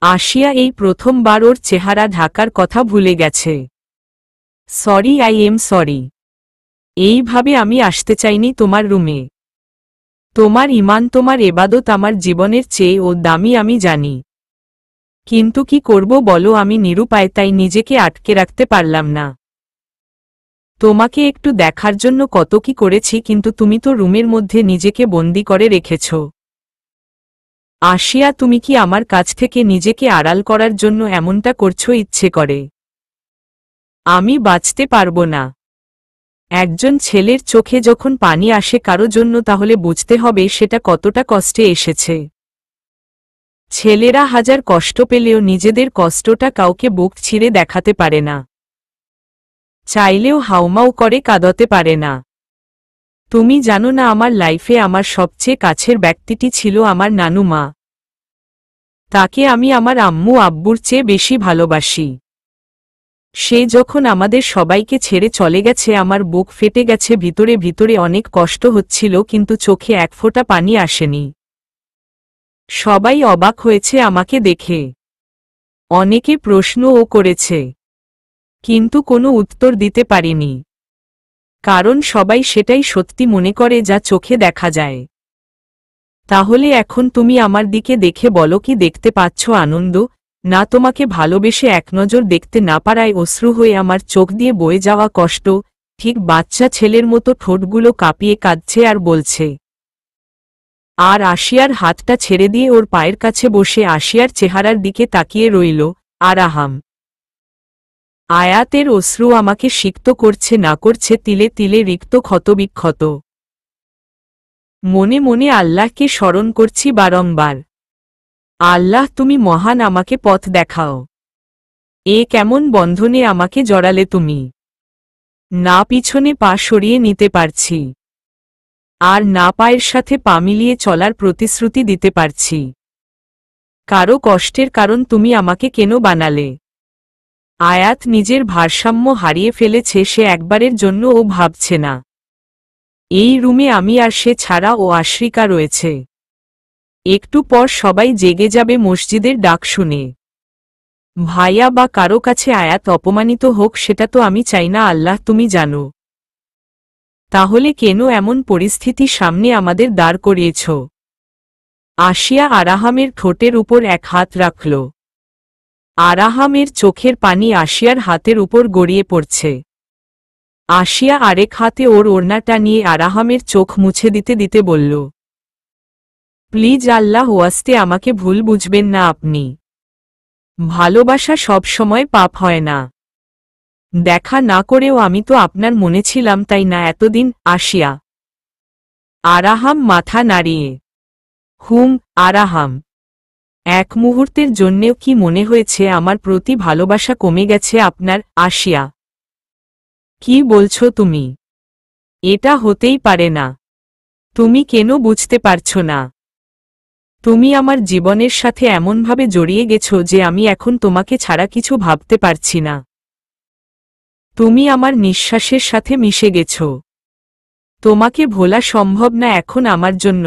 আশিয়া এই প্রথমবার ওর চেহারা ঢাকার কথা ভুলে গেছে। Sorry, I am sorry. এইভাবে আমি আসতে চাইনি তোমার রুমে। তোমার ঈমান, তোমার এবাদত আমার জীবনের চেয়ে ও দামি আমি জানি। কিন্তু কি করব বলো, আমি নিরুপায়, তাই নিজেকে আটকে রাখতে পারলাম না। তোমাকে একটু দেখার জন্য কত কি করেছি, কিন্তু তুমি তো রুমের মধ্যে নিজেকে বন্দি করে রেখেছ। আশিয়া, তুমি কি আমার কাছ থেকে নিজেকে আড়াল করার জন্য এমনটা করছো ইচ্ছে করে? আমি বাঁচতে পারবো না। একজন ছেলের চোখে যখন পানি আসে কারো জন্য, তাহলে বুঝতে হবে সেটা কতটা কষ্টে এসেছে। ছেলেরা হাজার কষ্ট পেলেও নিজেদের কষ্টটা কাউকে বুক ছিঁড়ে দেখাতে পারে না। চাইলেও হাউমাউ করে কাঁদতে পারে না। তুমি জানো না, আমার লাইফে আমার সবচেয়ে কাছের ব্যক্তিটি ছিল আমার নানু মা। তাকে আমি আমার আম্মু আব্বুর চেয়ে বেশি ভালোবাসি। সে যখন আমাদের সবাইকে ছেড়ে চলে গেছে, আমার বুক ফেটে গেছে। ভিতরে ভিতরে অনেক কষ্ট হচ্ছিল, কিন্তু চোখে এক ফোঁটা পানি আসেনি। সবাই অবাক হয়েছে আমাকে দেখে। অনেকে প্রশ্নও করেছে, কিন্তু কোনো উত্তর দিতে পারিনি। কারণ সবাই সেটাই সত্যি মনে করে যা চোখে দেখা যায়। তাহলে এখন তুমি আমার দিকে দেখে বলো, কি দেখতে পাচ্ছ আনন্দ, না তোমাকে ভালোবেসে এক নজর দেখতে না পারায় অশ্রু হয়ে আমার চোখ দিয়ে বয়ে যাওয়া কষ্ট? ঠিক বাচ্চা ছেলের মতো ঠোঁটগুলো কাঁপিয়ে কাঁদছে আর বলছে। আর আশিয়ার হাতটা ছেড়ে দিয়ে ওর পায়ের কাছে বসে আশিয়ার চেহারার দিকে তাকিয়ে রইল আরাহাম। আয়াতের অশ্রু আমাকে সিক্ত করছে, না করছে তিলে তিলে রিক্ত ক্ষতবিক্ষত। মনে মনে আল্লাহকে স্মরণ করছি বারংবার। আল্লাহ, তুমি মহান, আমাকে পথ দেখাও। এ কেমন বন্ধনে আমাকে জড়ালে তুমি! না পিছনে পা সরিয়ে নিতে পারছি, আর না পায়ের সাথে পা মিলিয়ে চলার প্রতিশ্রুতি দিতে পারছি। কারো কষ্টের কারণ তুমি আমাকে কেন বানালে? আয়াত নিজের ভারসাম্য হারিয়ে ফেলেছে। সে একবারের জন্য ও ভাবছে না এই রুমে আমি আর সে ছাড়া ও আশ্রিকা রয়েছে। একটু পর সবাই জেগে যাবে মসজিদের ডাক শুনে। ভাইয়া বা কারো কাছে আয়াত অপমানিত হোক, সেটা তো আমি চাই না। আল্লাহ, তুমি জানো। তাহলে কেন এমন পরিস্থিতি সামনে আমাদের দাঁড় করিয়েছ? আশিয়া আরাহামের ঠোঁটের উপর এক হাত রাখল। আরাহামের চোখের পানি আশিয়ার হাতের উপর গড়িয়ে পড়ছে। আশিয়া আরেক হাতে ওর ওড়নাটা নিয়ে আরাহামের চোখ মুছে দিতে দিতে বলল, প্লিজ আল্লাহ ওয়াস্তে আমাকে ভুল বুঝবেন না আপনি। ভালোবাসা সব সময় পাপ হয় না। দেখা না করেও আমি তো আপনার মনে ছিলাম, তাই না এতদিন? আশিয়া আরাহাম মাথা নাড়িয়ে, আরাহাম। এক মুহূর্তের জন্যেও কি মনে হয়েছে আমার প্রতি ভালোবাসা কমে গেছে আপনার? আসিয়া, কি বলছো তুমি? এটা হতেই পারে না। তুমি কেন বুঝতে পারছো না? তুমি আমার জীবনের সাথে এমনভাবে জড়িয়ে গেছো যে আমি এখন তোমাকে ছাড়া কিছু ভাবতে পারছি না। তুমি আমার নিঃশ্বাসের সাথে মিশে গেছো। তোমাকে ভোলা সম্ভব না এখন আমার জন্য।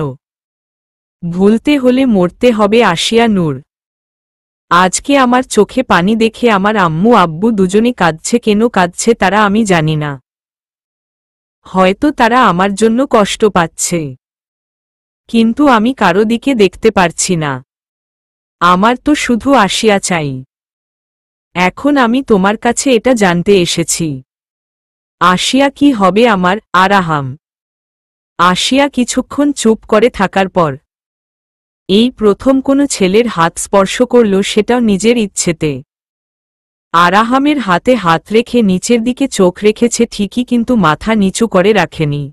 ভুলতে হলে মরতে হবে আসিয়া নূর। আজকে আমার চোখে পানি দেখে আমার আম্মু আব্বু দুজনে কাঁদছে। কেন কাঁদছে তারা আমি জানি না। হয়তো তারা আমার জন্য কষ্ট পাচ্ছে, কিন্তু আমি কারো দিকে দেখতে পারছি না। আমার তো শুধু আসিয়া চাই। এখন আমি তোমার কাছে এটা জানতে এসেছি, আসিয়া কি হবে আমার? আরাহাম। আসিয়া কিছুক্ষণ চুপ করে থাকার পর এই প্রথম কোনো ছেলের হাত স্পর্শ করল, সেটাও নিজের ইচ্ছেতে। আরাহামের হাতে হাত রেখে নিচের দিকে চোখ রেখেছে ঠিকই, কিন্তু মাথা নিচু করে রাখেনি।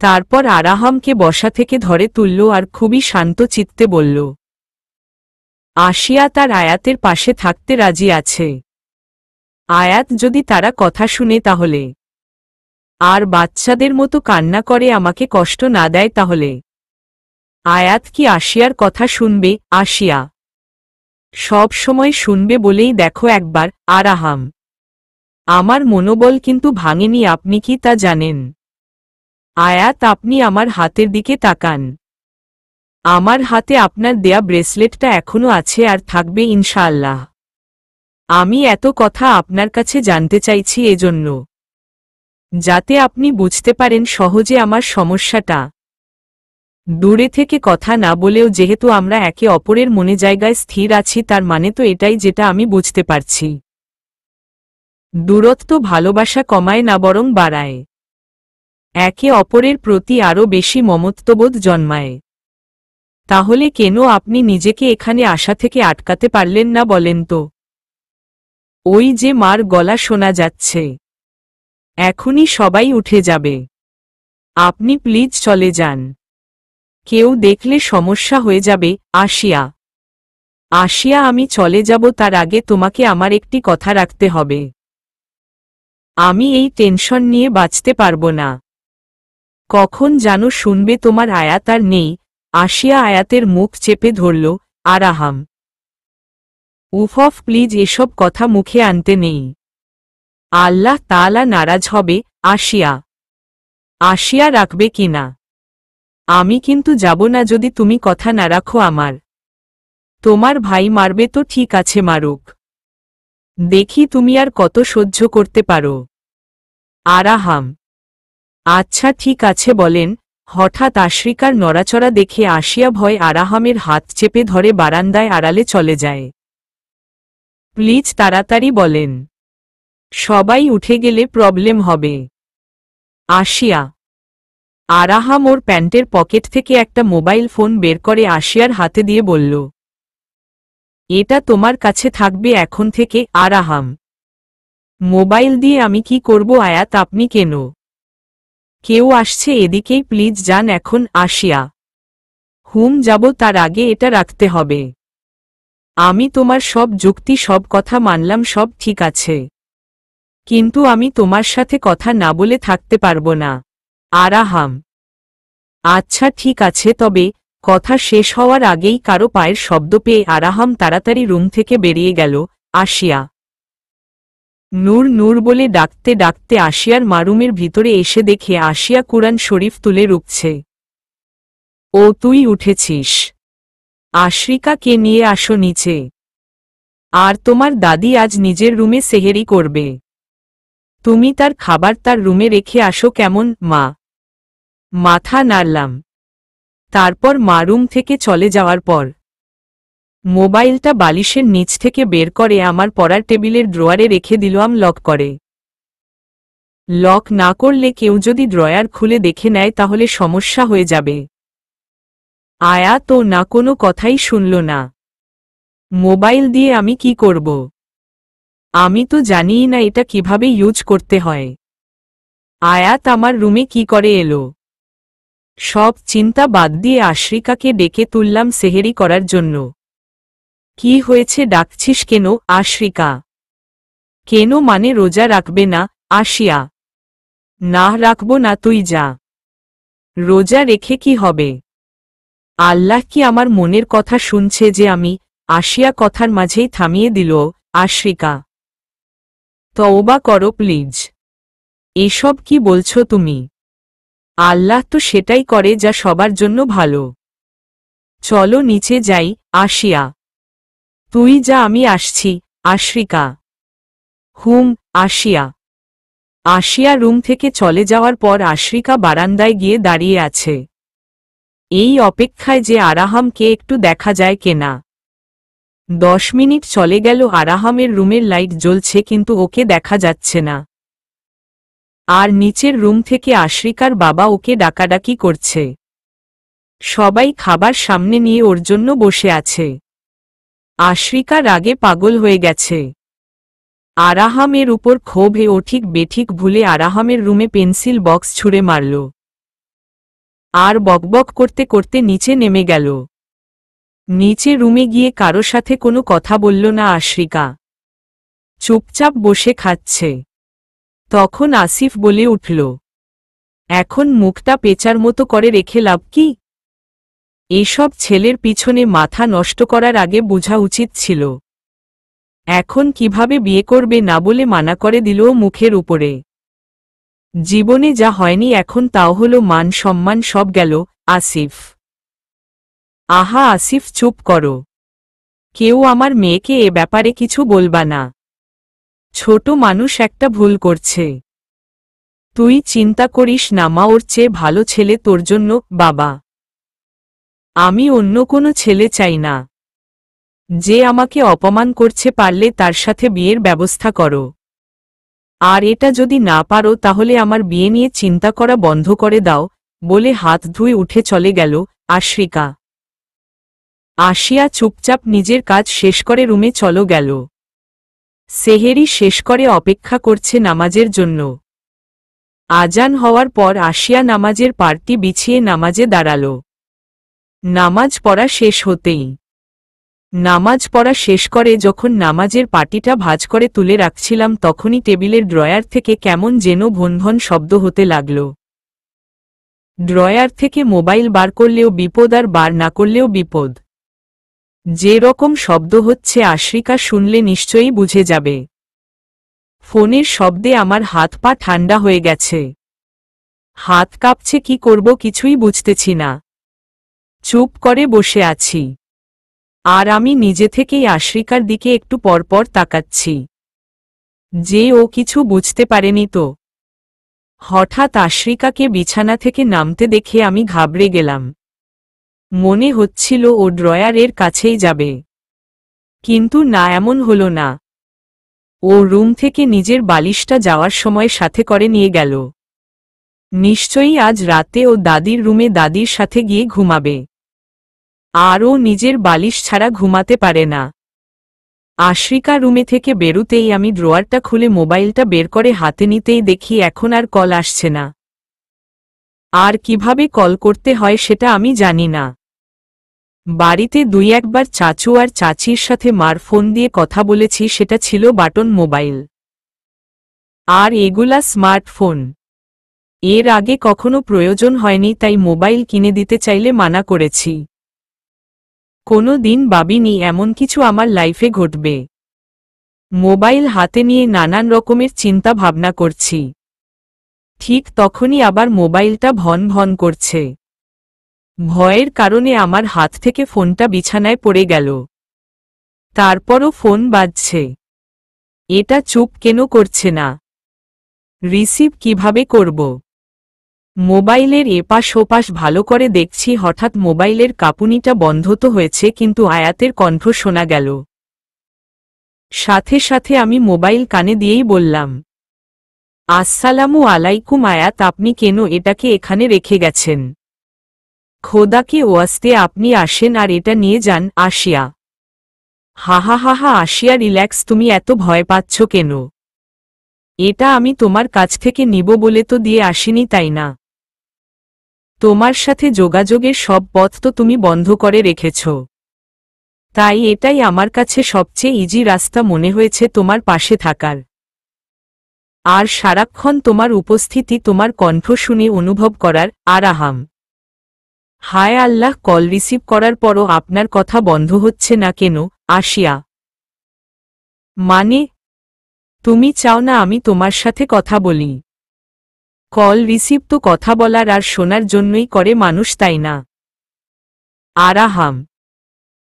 তারপর আরাহামকে বসা থেকে ধরে তুলল আর খুবই শান্ত চিত্তে বলল, আসিয়া তার আয়াতের পাশে থাকতে রাজি আছে। আয়াত যদি তারা কথা শুনে তাহলে, আর বাচ্চাদের মতো কান্না করে আমাকে কষ্ট না দেয় তাহলে। আয়াত কি আসিয়ার কথা শুনবে? আসিয়া সব সময় শুনবে বলেই দেখো একবার। আরাহাম, আমার মনোবল কিন্তু ভাঙেনি, আপনি কি তা জানেন? আয়াত, আপনি আমার হাতের দিকে তাকান। আমার হাতে আপনার দেয়া ব্রেসলেটটা এখনো আছে আর থাকবে ইনশাআল্লাহ। আমি এত কথা আপনার কাছে জানতে চাইছি এজন্য, যাতে আপনি বুঝতে পারেন সহজে আমার সমস্যাটা। দূরে থেকে কথা না বলেও যেহেতু আমরা একে অপরের মনে জায়গায় স্থির আছি, তার মানে তো এটাই যেটা আমি বুঝতে পারছি। দূরত্ব ভালোবাসা কমায় না, বরং বাড়ায়। একে অপরের প্রতি আরও বেশি মমত্ববোধ জন্মায়। তাহলে কেন আপনি নিজেকে এখানে আসা থেকে আটকাতে পারলেন না বলেন তো? ওই যে মার গলা শোনা যাচ্ছে, এখনই সবাই উঠে যাবে। আপনি প্লিজ চলে যান, কেউ দেখলে সমস্যা হয়ে যাবে। আসিয়া, আসিয়া, আমি চলে যাব তার আগে তোমাকে আমার একটি কথা রাখতে হবে। আমি এই টেনশন নিয়ে বাঁচতে পারবো না। কখন জানো শুনবে তোমার? আয়াত আর নেই। আসিয়া আয়াতের মুখ চেপে ধরল। আরাহাম, উফ, প্লিজ এসব কথা মুখে আনতে নেই। আল্লাহ তাআলা নারাজ হবে। আসিয়া, আসিয়া রাখবে কিনা? আমি কিন্তু যাব না যদি তুমি কথা না রাখো আমার। তোমার ভাই মারবে তো ঠিক আছে, মারুক, দেখি তুমি আর কত সহ্য করতে পারো। আরাহাম, আচ্ছা ঠিক আছে বলেন। হঠাৎ আশরিকার নড়াচড়া দেখে আসিয়া ভয় আরাহামের হাত চেপে ধরে বারান্দায় আড়ালে চলে যায়। প্লিজ তাড়াতাড়ি বলেন, সবাই উঠে গেলে প্রবলেম হবে। আসিয়া, আরাহাম ওর প্যান্টের পকেট থেকে একটা মোবাইল ফোন বের করে আসিয়ার হাতে দিয়ে বলল, এটা তোমার কাছে থাকবে এখন থেকে। আরাহাম, মোবাইল দিয়ে আমি কি করব? আয়াত, আপনি কেন? কেউ আসছে এদিকেই, প্লিজ যান এখন। আসিয়া, যাব, তার আগে এটা রাখতে হবে। আমি তোমার সব যুক্তি সব কথা মানলাম, সব ঠিক আছে, কিন্তু আমি তোমার সাথে কথা না বলে থাকতে পারবো না। আরাহাম, আচ্ছা ঠিক আছে, তবে কথা শেষ হওয়ার আগেই কারো পায়ের শব্দ পেয়ে আরাহাম তাড়াতাড়ি রুম থেকে বেরিয়ে গেল। আসিয়া, নূর নূর বলে ডাকতে ডাকতে আসিয়ার মা রুমের ভিতরে এসে দেখে আসিয়া কুরআন শরীফ তুলে রুখছে। ও, তুই উঠেছিস? আশরিকাকে নিয়ে আসো নিচে। আর তোমার দাদি আজ নিজের রুমে সেহেরি করবে, তুমি তার খাবার তার রুমে রেখে আসো, কেমন? মা মাথা নাড়লাম। তারপর মা রুম থেকে চলে যাওয়ার পর মোবাইলটা বালিশের নিচ থেকে বের করে আমার পড়ার টেবিলের ড্রয়ারে রেখে দিলাম লক করে। লক না করলে কেউ যদি ড্রয়ার খুলে দেখে নেয় তাহলে সমস্যা হয়ে যাবে। আয়া তো না কোনো কথাই শুনল না। মোবাইল দিয়ে আমি কি করব? আমি তো জানিই না এটা কিভাবে ইউজ করতে হয়। আয়াত আমার রুমে কি করে এলো? সব চিন্তা বাদ দিয়ে আশ্রিকাকে ডেকে তুললাম সেহেরি করার জন্য। কি হয়েছে, ডাকছিস কেন আশ্রিকা? কেন মানে রোজা রাখবে না? আসিয়া, না রাখবো না, তুই যা। রোজা রেখে কি হবে? আল্লাহ কি আমার মনের কথা শুনছে যে আমি? আসিয়া কথার মাঝেই থামিয়ে দিল। আশ্রিকা, তওবা করো প্লিজ। এসব কি বলছো তুমি? আল্লাহ তো সেটাই করে যা সবার জন্য ভালো। চলো নিচে যাই। আসিয়া, তুই যা, আমি আসছি। আশ্রিকা, আসিয়া। আসিয়া রুম থেকে চলে যাওয়ার পর আশ্রিকা বারান্দায় গিয়ে দাঁড়িয়ে আছে, এই অপেক্ষায় যে আরাহামকে একটু দেখা যায় কেনা। 10 মিনিট চলে গেল, আরাহামের রুমের লাইট জ্বলছে কিন্তু ওকে দেখা যাচ্ছে না। আর নিচের রুম থেকে আশ্রিকার বাবা ওকে ডাকাডাকি করছে। সবাই খাবার সামনে নিয়ে ওর জন্য বসে আছে। আশ্রিকা রাগে পাগল হয়ে গেছে। আরাহামের উপর ক্ষোভে ও ঠিক বেঠিক ভুলে আরাহামের রুমে পেন্সিল বক্স ছুঁড়ে মারল। আর বকবক করতে করতে নিচে নেমে গেল। নিচে রুমে গিয়ে কারো সাথে কোনো কথা বলল না আশ্রিকা, চুপচাপ বসে খাচ্ছে। তখন আসিফ বলে উঠল, এখন মুখটা পেঁচার মতো করে রেখে লাভ কি? এসব ছেলের পিছনে মাথা নষ্ট করার আগে বোঝা উচিত ছিল। এখন কিভাবে বিয়ে করবে না বলে মানা করে দিল মুখের উপরে। জীবনে যা হয়নি এখন তাও হলো, মান সম্মান সব গেল। আসিফ, আহা আসিফ, চুপ করো। কেউ আমার মেয়েকে এ ব্যাপারে কিছু বলবা না। ছোট মানুষ একটা ভুল করছে। তুই চিন্তা করিস না মা, ওর চেয়ে ভালো ছেলে তোর জন্য। বাবা, আমি অন্য কোনো ছেলে চাই না। যে আমাকে অপমান করছে, পারলে তার সাথে বিয়ের ব্যবস্থা করো। আর এটা যদি না পারো তাহলে আমার বিয়ে নিয়ে চিন্তা করা বন্ধ করে দাও, বলে হাত ধুয়ে উঠে চলে গেল আশ্রিকা। আসিয়া চুপচাপ নিজের কাজ শেষ করে রুমে চলো গেল। সেহেরি শেষ করে অপেক্ষা করছে নামাজের জন্য। আজান হওয়ার পর আসিয়া নামাজের পার্টি বিছিয়ে নামাজে দাঁড়াল। নামাজ পড়া শেষ হতেই, নামাজ পড়া শেষ করে যখন নামাজের পাটিটা ভাঁজ করে তুলে রাখছিলাম তখনই টেবিলের ড্রয়ার থেকে কেমন যেন ভনভন শব্দ হতে লাগল। ড্রয়ার থেকে মোবাইল বার করলেও বিপদ, আর বার না করলেও বিপদ। যে রকম শব্দ হচ্ছে আশ্রিকা শুনলে নিশ্চয়ই বুঝে যাবে। ফোনের শব্দে আমার হাত পা ঠান্ডা হয়ে গেছে। হাত কাঁপছে, কি করব কিছুই বুঝতেছি না। চুপ করে বসে আছি। আর আমি নিজে থেকেই আশ্রিকার দিকে একটু পরপর তাকাচ্ছি যে ও কিছু বুঝতে পারেনি তো। হঠাৎ আশ্রিকাকে বিছানা থেকে নামতে দেখে আমি ঘাবড়ে গেলাম। মনে হচ্ছিল ও ড্রয়ারের কাছেই যাবে, কিন্তু না, এমন হলো না। ও রুম থেকে নিজের বালিশটা যাওয়ার সময় সাথে করে নিয়ে গেল। নিশ্চয়ই আজ রাতে ও দাদির রুমে দাদির সাথে গিয়ে ঘুমাবে। আর ও নিজের বালিশ ছাড়া ঘুমাতে পারে না। আশ্রিকা রুমে থেকে বেরুতেই আমি ড্রয়ারটা খুলে মোবাইলটা বের করে হাতে নিতেই দেখি এখন আর কল আসছে না। আর কিভাবে কল করতে হয় সেটা আমি জানি না। বাড়িতে 2-1 বার চাচু আর চাচির সাথে মার ফোন দিয়ে কথা বলেছি, সেটা ছিল বাটন মোবাইল। আর এগুলা স্মার্টফোন। এর আগে কখনো প্রয়োজন হয়নি, তাই মোবাইল কিনে দিতে চাইলে মানা করেছি। কোনো দিন ভাবিনি এমন কিছু আমার লাইফে ঘটবে। মোবাইল হাতে নিয়ে নানান রকমের চিন্তা ভাবনা করছি। ঠিক তখনই আবার মোবাইলটা ভন ভন করছে। ভয়ের কারণে আমার হাত থেকে ফোনটা বিছানায় পড়ে গেল। তারপরও ফোন বাজছে। এটা চুপ কেন করছে না? রিসিভ কিভাবে করব? মোবাইলের এপাশ ওপাশ ভালো করে দেখছি, হঠাৎ মোবাইলের কাঁপুনিটা বন্ধ তো হয়েছে, কিন্তু আয়াতের কণ্ঠ শোনা গেল। সাথে সাথে আমি মোবাইল কানে দিয়েই বললাম, আসসালামু আলাইকুম আয়াত, আপনি কেন এটাকে এখানে রেখে গেছেন? খোদাকে ওয়াস্তে আপনি আসেন আর এটা নিয়ে যান। আসিয়া, হাহা হাহা। আসিয়া, রিল্যাক্স, তুমি এত ভয় পাচ্ছ কেন? এটা আমি তোমার কাছ থেকে নিব বলে তো দিয়ে আসিনি, তাই না? তোমার সাথে যোগাযোগের সব পথ তো তুমি বন্ধ করে রেখেছ, তাই এটাই আমার কাছে সবচেয়ে ইজি রাস্তা মনে হয়েছে তোমার পাশে থাকার, আর সারাক্ষণ তোমার উপস্থিতি, তোমার কণ্ঠ শুনে অনুভব করার। আরাহাম: হায় আল্লাহ, কল রিসিভ করার পরও আপনার কথা বন্ধ হচ্ছে না কেন? আসিয়া: মানে, তুমি চাও না আমি তোমার সাথে কথা বলি? কল রিসিভ তো কথা বলার আর শোনার জন্যই করে মানুষ, তাই না? আরাহাম: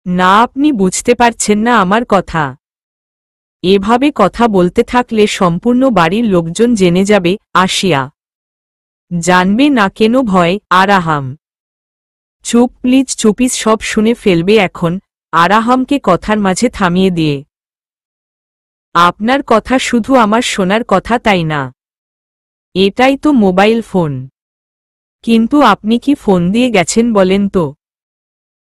না, আপনি বুঝতে পারছেন না আমার কথা। এভাবে কথা বলতে থাকলে সম্পূর্ণ বাড়ির লোকজন জেনে যাবে। আসিয়া: জানবে না কেন ভয়? আরাহাম: চুপ প্লিজ, চুপিস, সব শুনে ফেলবে এখন। আরাহামকে কথার মাঝে থামিয়ে দিয়ে: আপনার কথা শুধু আমার শোনার কথা, তাই না? এটাই তো মোবাইল ফোন। কিন্তু আপনি কি ফোন দিয়ে গেছেন বলেন তো?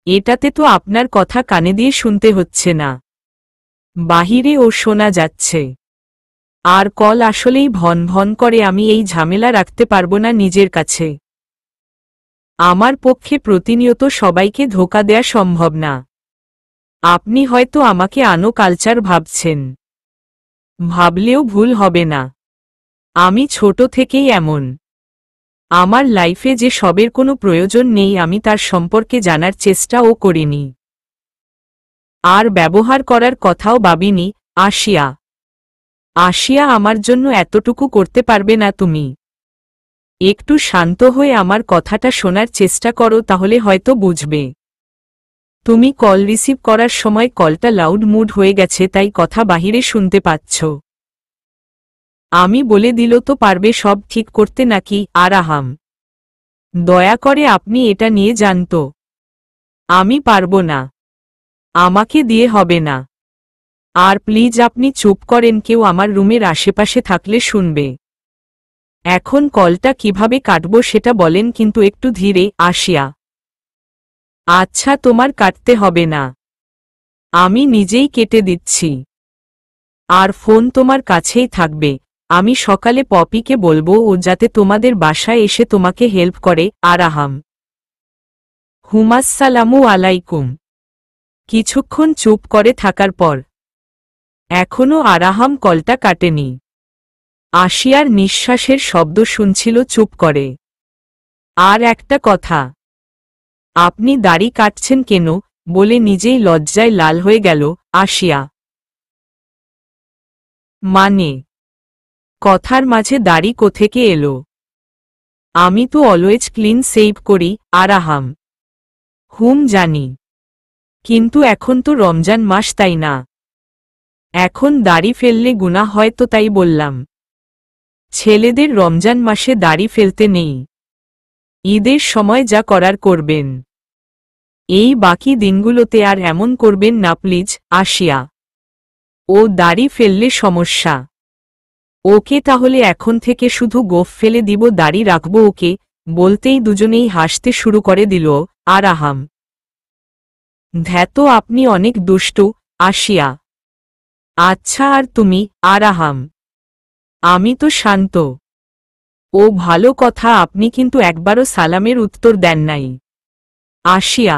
এটাতে তো আপনার কথা কানে দিয়ে শুনতে হচ্ছে না, বাহিরে ও শোনা যাচ্ছে। আর কল আসলেই ভন ভন করে। আমি এই ঝামেলা রাখতে পারবো না নিজের কাছে। আমার পক্ষে প্রতিনিয়ত সবাইকে ধোঁকা দেয়া সম্ভব না। আপনি হয়তো আমাকে আনো কালচার ভাবছেন, ভাবলেও ভুল হবে না। আমি ছোট থেকেই এমন। আমার লাইফে যে সবের কোনো প্রয়োজন নেই আমি তার সম্পর্কে জানার চেষ্টাও করিনি, আর ব্যবহার করার কথাও ভাবিনি। আসিয়া: আসিয়া, আমার জন্য এতটুকু করতে পারবে না তুমি? একটু শান্ত হয়ে আমার কথাটা শোনার চেষ্টা করো, তাহলে হয়তো বুঝবে। তুমি কল রিসিভ করার সময় কলটা লাউড মুড হয়ে গেছে, তাই কথা বাহিরে শুনতে পাচ্ছ। আমি বলে দিল তো পারবে সব ঠিক করতে নাকি? আরাহাম: দয়া করে আপনি এটা নিয়ে জানতো। আমি পারবো না, আমাকে দিয়ে হবে না। আর প্লিজ আপনি চুপ করেন, কেউ আমার রুমের আশেপাশে থাকলে শুনবে। এখন কলটা কিভাবে কাটবো সেটা বলেন, কিন্তু একটু ধীরে। আসিয়া: আচ্ছা, তোমার কাটতে হবে না, আমি নিজেই কেটে দিচ্ছি। আর ফোন তোমার কাছেই থাকবে। আমি সকালে পপিকে বলবো ও যাতে তোমাদের বাসায় এসে তোমাকে হেল্প করে। আরাহাম: হুমাসসালামু আলাইকুম। কিছুক্ষণ চুপ করে থাকার পর এখনও আরাহাম কলটা কাটেনি। আসিয়ার নিঃশ্বাসের শব্দ শুনছিল চুপ করে। আর একটা কথা, আপনি দাড়ি কাটছেন কেন বলে নিজেই লজ্জায় লাল হয়ে গেল। আসিয়া: মানে, কথার মাঝে দাড়ি কোথেকে এলো? আমি তো অলওয়েজ ক্লিন সেভ করি। আরাহাম: জানি, কিন্তু এখন তো রমজান মাস, তাই না? এখন দাড়ি ফেললে গুনাহ হয় তো, তাই বললাম। ছেলেদের রমজান মাসে দাড়ি ফেলতে নেই। ঈদের সময় যা করার করবেন, এই বাকি দিনগুলোতে আর এমন করবেন না প্লিজ। আসিয়া: ও দাড়ি ফেললে সমস্যা? ওকে, তাহলে এখন থেকে শুধু গোফ ফেলে দিব, দাড়ি রাখবো ওকে। বলতেই দুজনেই হাসতে শুরু করে দিল। আরাহাম: ধ্যাতো, আপনি অনেক দুষ্টু। আসিয়া: আচ্ছা, আর তুমি? আরাহাম: আমি তো শান্ত। ও ভালো কথা, আপনি কিন্তু একবারও সালামের উত্তর দেন নাই। আসিয়া: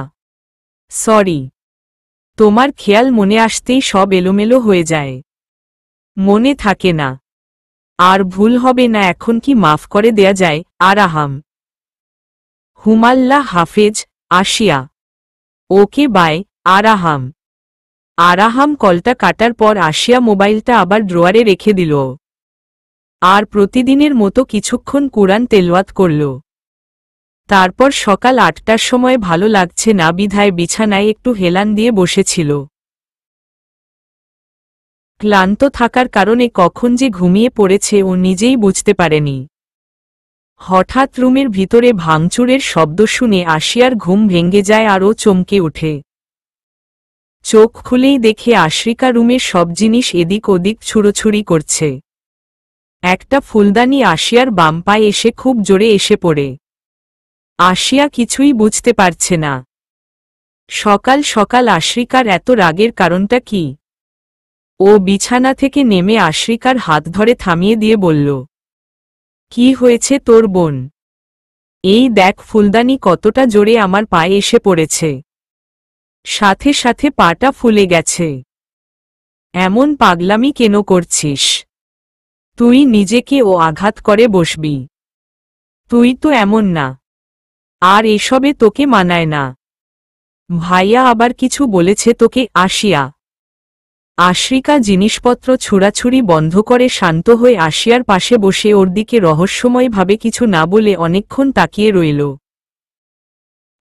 সরি, তোমার খেয়াল মনে আসতেই সব এলোমেলো হয়ে যায়, মনে থাকে না। আর ভুল হবে না, এখন কি মাফ করে দেয়া যায়? আরাহাম: হুমাল্লাহ হাফেজ। আসিয়া: ওকে, বাই। আরাহাম: আরাহাম কলটা কাটার পর আসিয়া মোবাইলটা আবার ড্রয়ারে রেখে দিল, আর প্রতিদিনের মতো কিছুক্ষণ কুরআন তেলাওয়াত করল। তারপর সকাল ৮টার সময় ভালো লাগছে না বিধায় বিছানায় একটু হেলান দিয়ে বসেছিল। ক্লান্ত থাকার কারণে কখন যে ঘুমিয়ে পড়েছে ও নিজেই বুঝতে পারেনি। হঠাৎ রুমের ভিতরে ভাঙচুরের শব্দ শুনে আসিয়ার ঘুম ভেঙে যায় আর ও চমকে ওঠে। চোখ খুলেই দেখে আশরিকা রুমের সব জিনিস এদিক ওদিক ছুড়োছুড়ি করছে। একটা ফুলদানি আসিয়ার বাম পায়ে এসে খুব জোরে এসে পড়ে। আসিয়া কিছুই বুঝতে পারছে না। সকাল সকাল আশরিকার এত রাগের কারণটা কি? ও বিছানা থেকে নেমে আশরিকার হাত ধরে থামিয়ে দিয়ে বলল, কি হয়েছে তোর বোন? এই দেখ ফুলদানি কতটা জোরে আমার পায়ে এসে পড়েছে, সাথে সাথে পাটা ফুলে গেছে। এমন পাগলামি কেন করছিস? তুই নিজেকে ও আঘাত করে বসবি। তুই তো এমন না, আর এসবে তোকে মানায় না। ভাইয়া আবার কিছু বলেছে তোকে? আসিয়া আশ্রিকা জিনিসপত্র ছুড়াছুড়ি বন্ধ করে শান্ত হয়ে আসিয়ার পাশে বসে ওর দিকে রহস্যময়ভাবে কিছু না বলে অনেকক্ষণ তাকিয়ে রইল।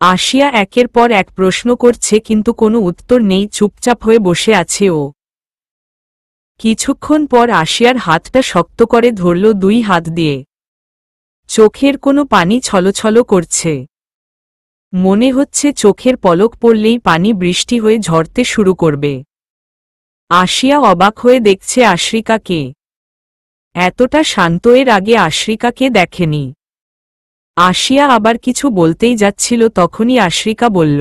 আসিয়া একের পর এক প্রশ্ন করছে কিন্তু কোনো উত্তর নেই, চুপচাপ হয়ে বসে আছে ও। কিছুক্ষণ পর আসিয়ার হাতটা শক্ত করে ধরল দুই হাত দিয়ে। চোখের কোনো পানি ছলছল করছে, মনে হচ্ছে চোখের পলক পড়লেই পানি বৃষ্টি হয়ে ঝরতে শুরু করবে। আসিয়া অবাক হয়ে দেখছে আশ্রিকাকে। এতটা শান্ত এর আগে আশ্রিকাকে দেখেনি। আসিয়া আবার কিছু বলতেই যাচ্ছিল, তখনই আশ্রিকা বলল,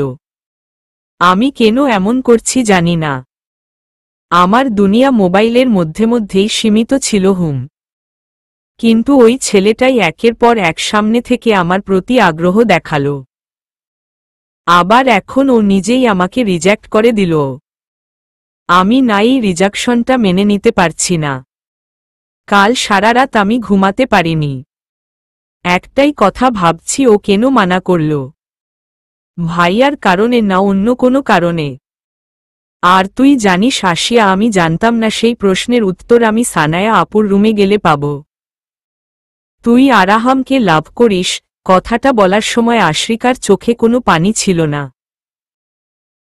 আমি কেন এমন করছি জানি না। আমার দুনিয়া মোবাইলের মধ্যেই সীমিত ছিল কিন্তু ওই ছেলেটাই একের পর এক সামনে থেকে আমার প্রতি আগ্রহ দেখালো। আবার এখন ও নিজেই আমাকে রিজেক্ট করে দিল। আমি এই রিজেকশনটা মেনে নিতে পারছি না। কাল সারা রাত আমি ঘুমাতে পারিনি। একটাই কথা ভাবছি, ও কেন মানা করল? ভাইয়ার কারণে না অন্য কোনো কারণে? আর তুই জানিস আসিয়া, আমি জানতাম না সেই প্রশ্নের উত্তর আমি সানায়া আপুর রুমে গেলে পাব। তুই আরাহামকে লাভ করিস। কথাটা বলার সময় আশ্রিকার চোখে কোনো পানি ছিল না,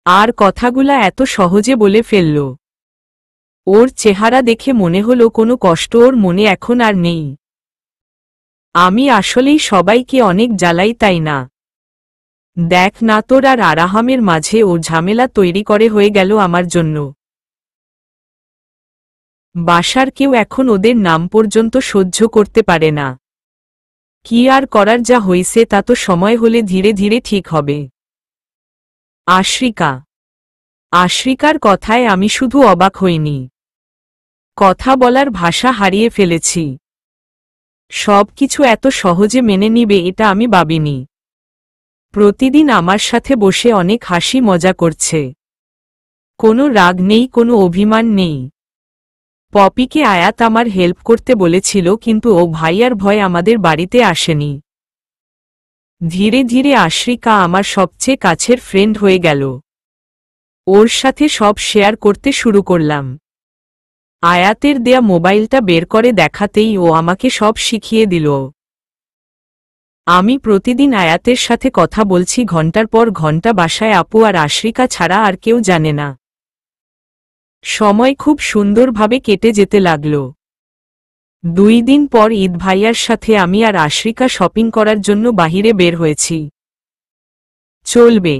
আর কথাগুলা এত সহজে বলে ফেলল। ওর চেহারা দেখে মনে হলো কোনো কষ্ট ওর মনে এখন আর নেই। আমি আসলেই সবাইকে অনেক জ্বালাই, তাই না? দেখ না, তোর আর আরাহামের মাঝে ও ঝামেলা তৈরি করে হয়ে গেল আমার জন্য। বাসার কেউ এখন ওদের নাম পর্যন্ত সহ্য করতে পারে না। কি আর করার, যা হইছে তা তো সময় হলে ধীরে ধীরে ঠিক হবে। আশ্রিকার কথায় আমি শুধু অবাক হইনি, কথা বলার ভাষা হারিয়ে ফেলেছি। সব কিছু এত সহজে মেনে নিবে এটা আমি ভাবিনি। প্রতিদিন আমার সাথে বসে অনেক হাসি মজা করছে, কোনো রাগ নেই, কোনো অভিমান নেই। পপিকে আয়াত আমার হেল্প করতে বলেছিল, কিন্তু ও ভাইয়ার ভয় আমাদের বাড়িতে আসেনি। ধীরে ধীরে আশ্রিকা আমার সবচেয়ে কাছের ফ্রেন্ড হয়ে গেল। ওর সাথে সব শেয়ার করতে শুরু করলাম। আয়াতের দেয়া মোবাইলটা বের করে দেখাতেই ও আমাকে সব শিখিয়ে দিল। আমি প্রতিদিন আয়াতের সাথে কথা বলছি ঘন্টার পর ঘন্টা, বাসায় আপু আর আশ্রিকা ছাড়া আর কেউ জানে না। সময় খুব সুন্দরভাবে কেটে যেতে লাগল। 2 দিন পর ঈদ, ভাইয়ার সাথে আমি আর আশ্রিকা শপিং করার জন্য বাহিরে বের হয়েছি। চলবে।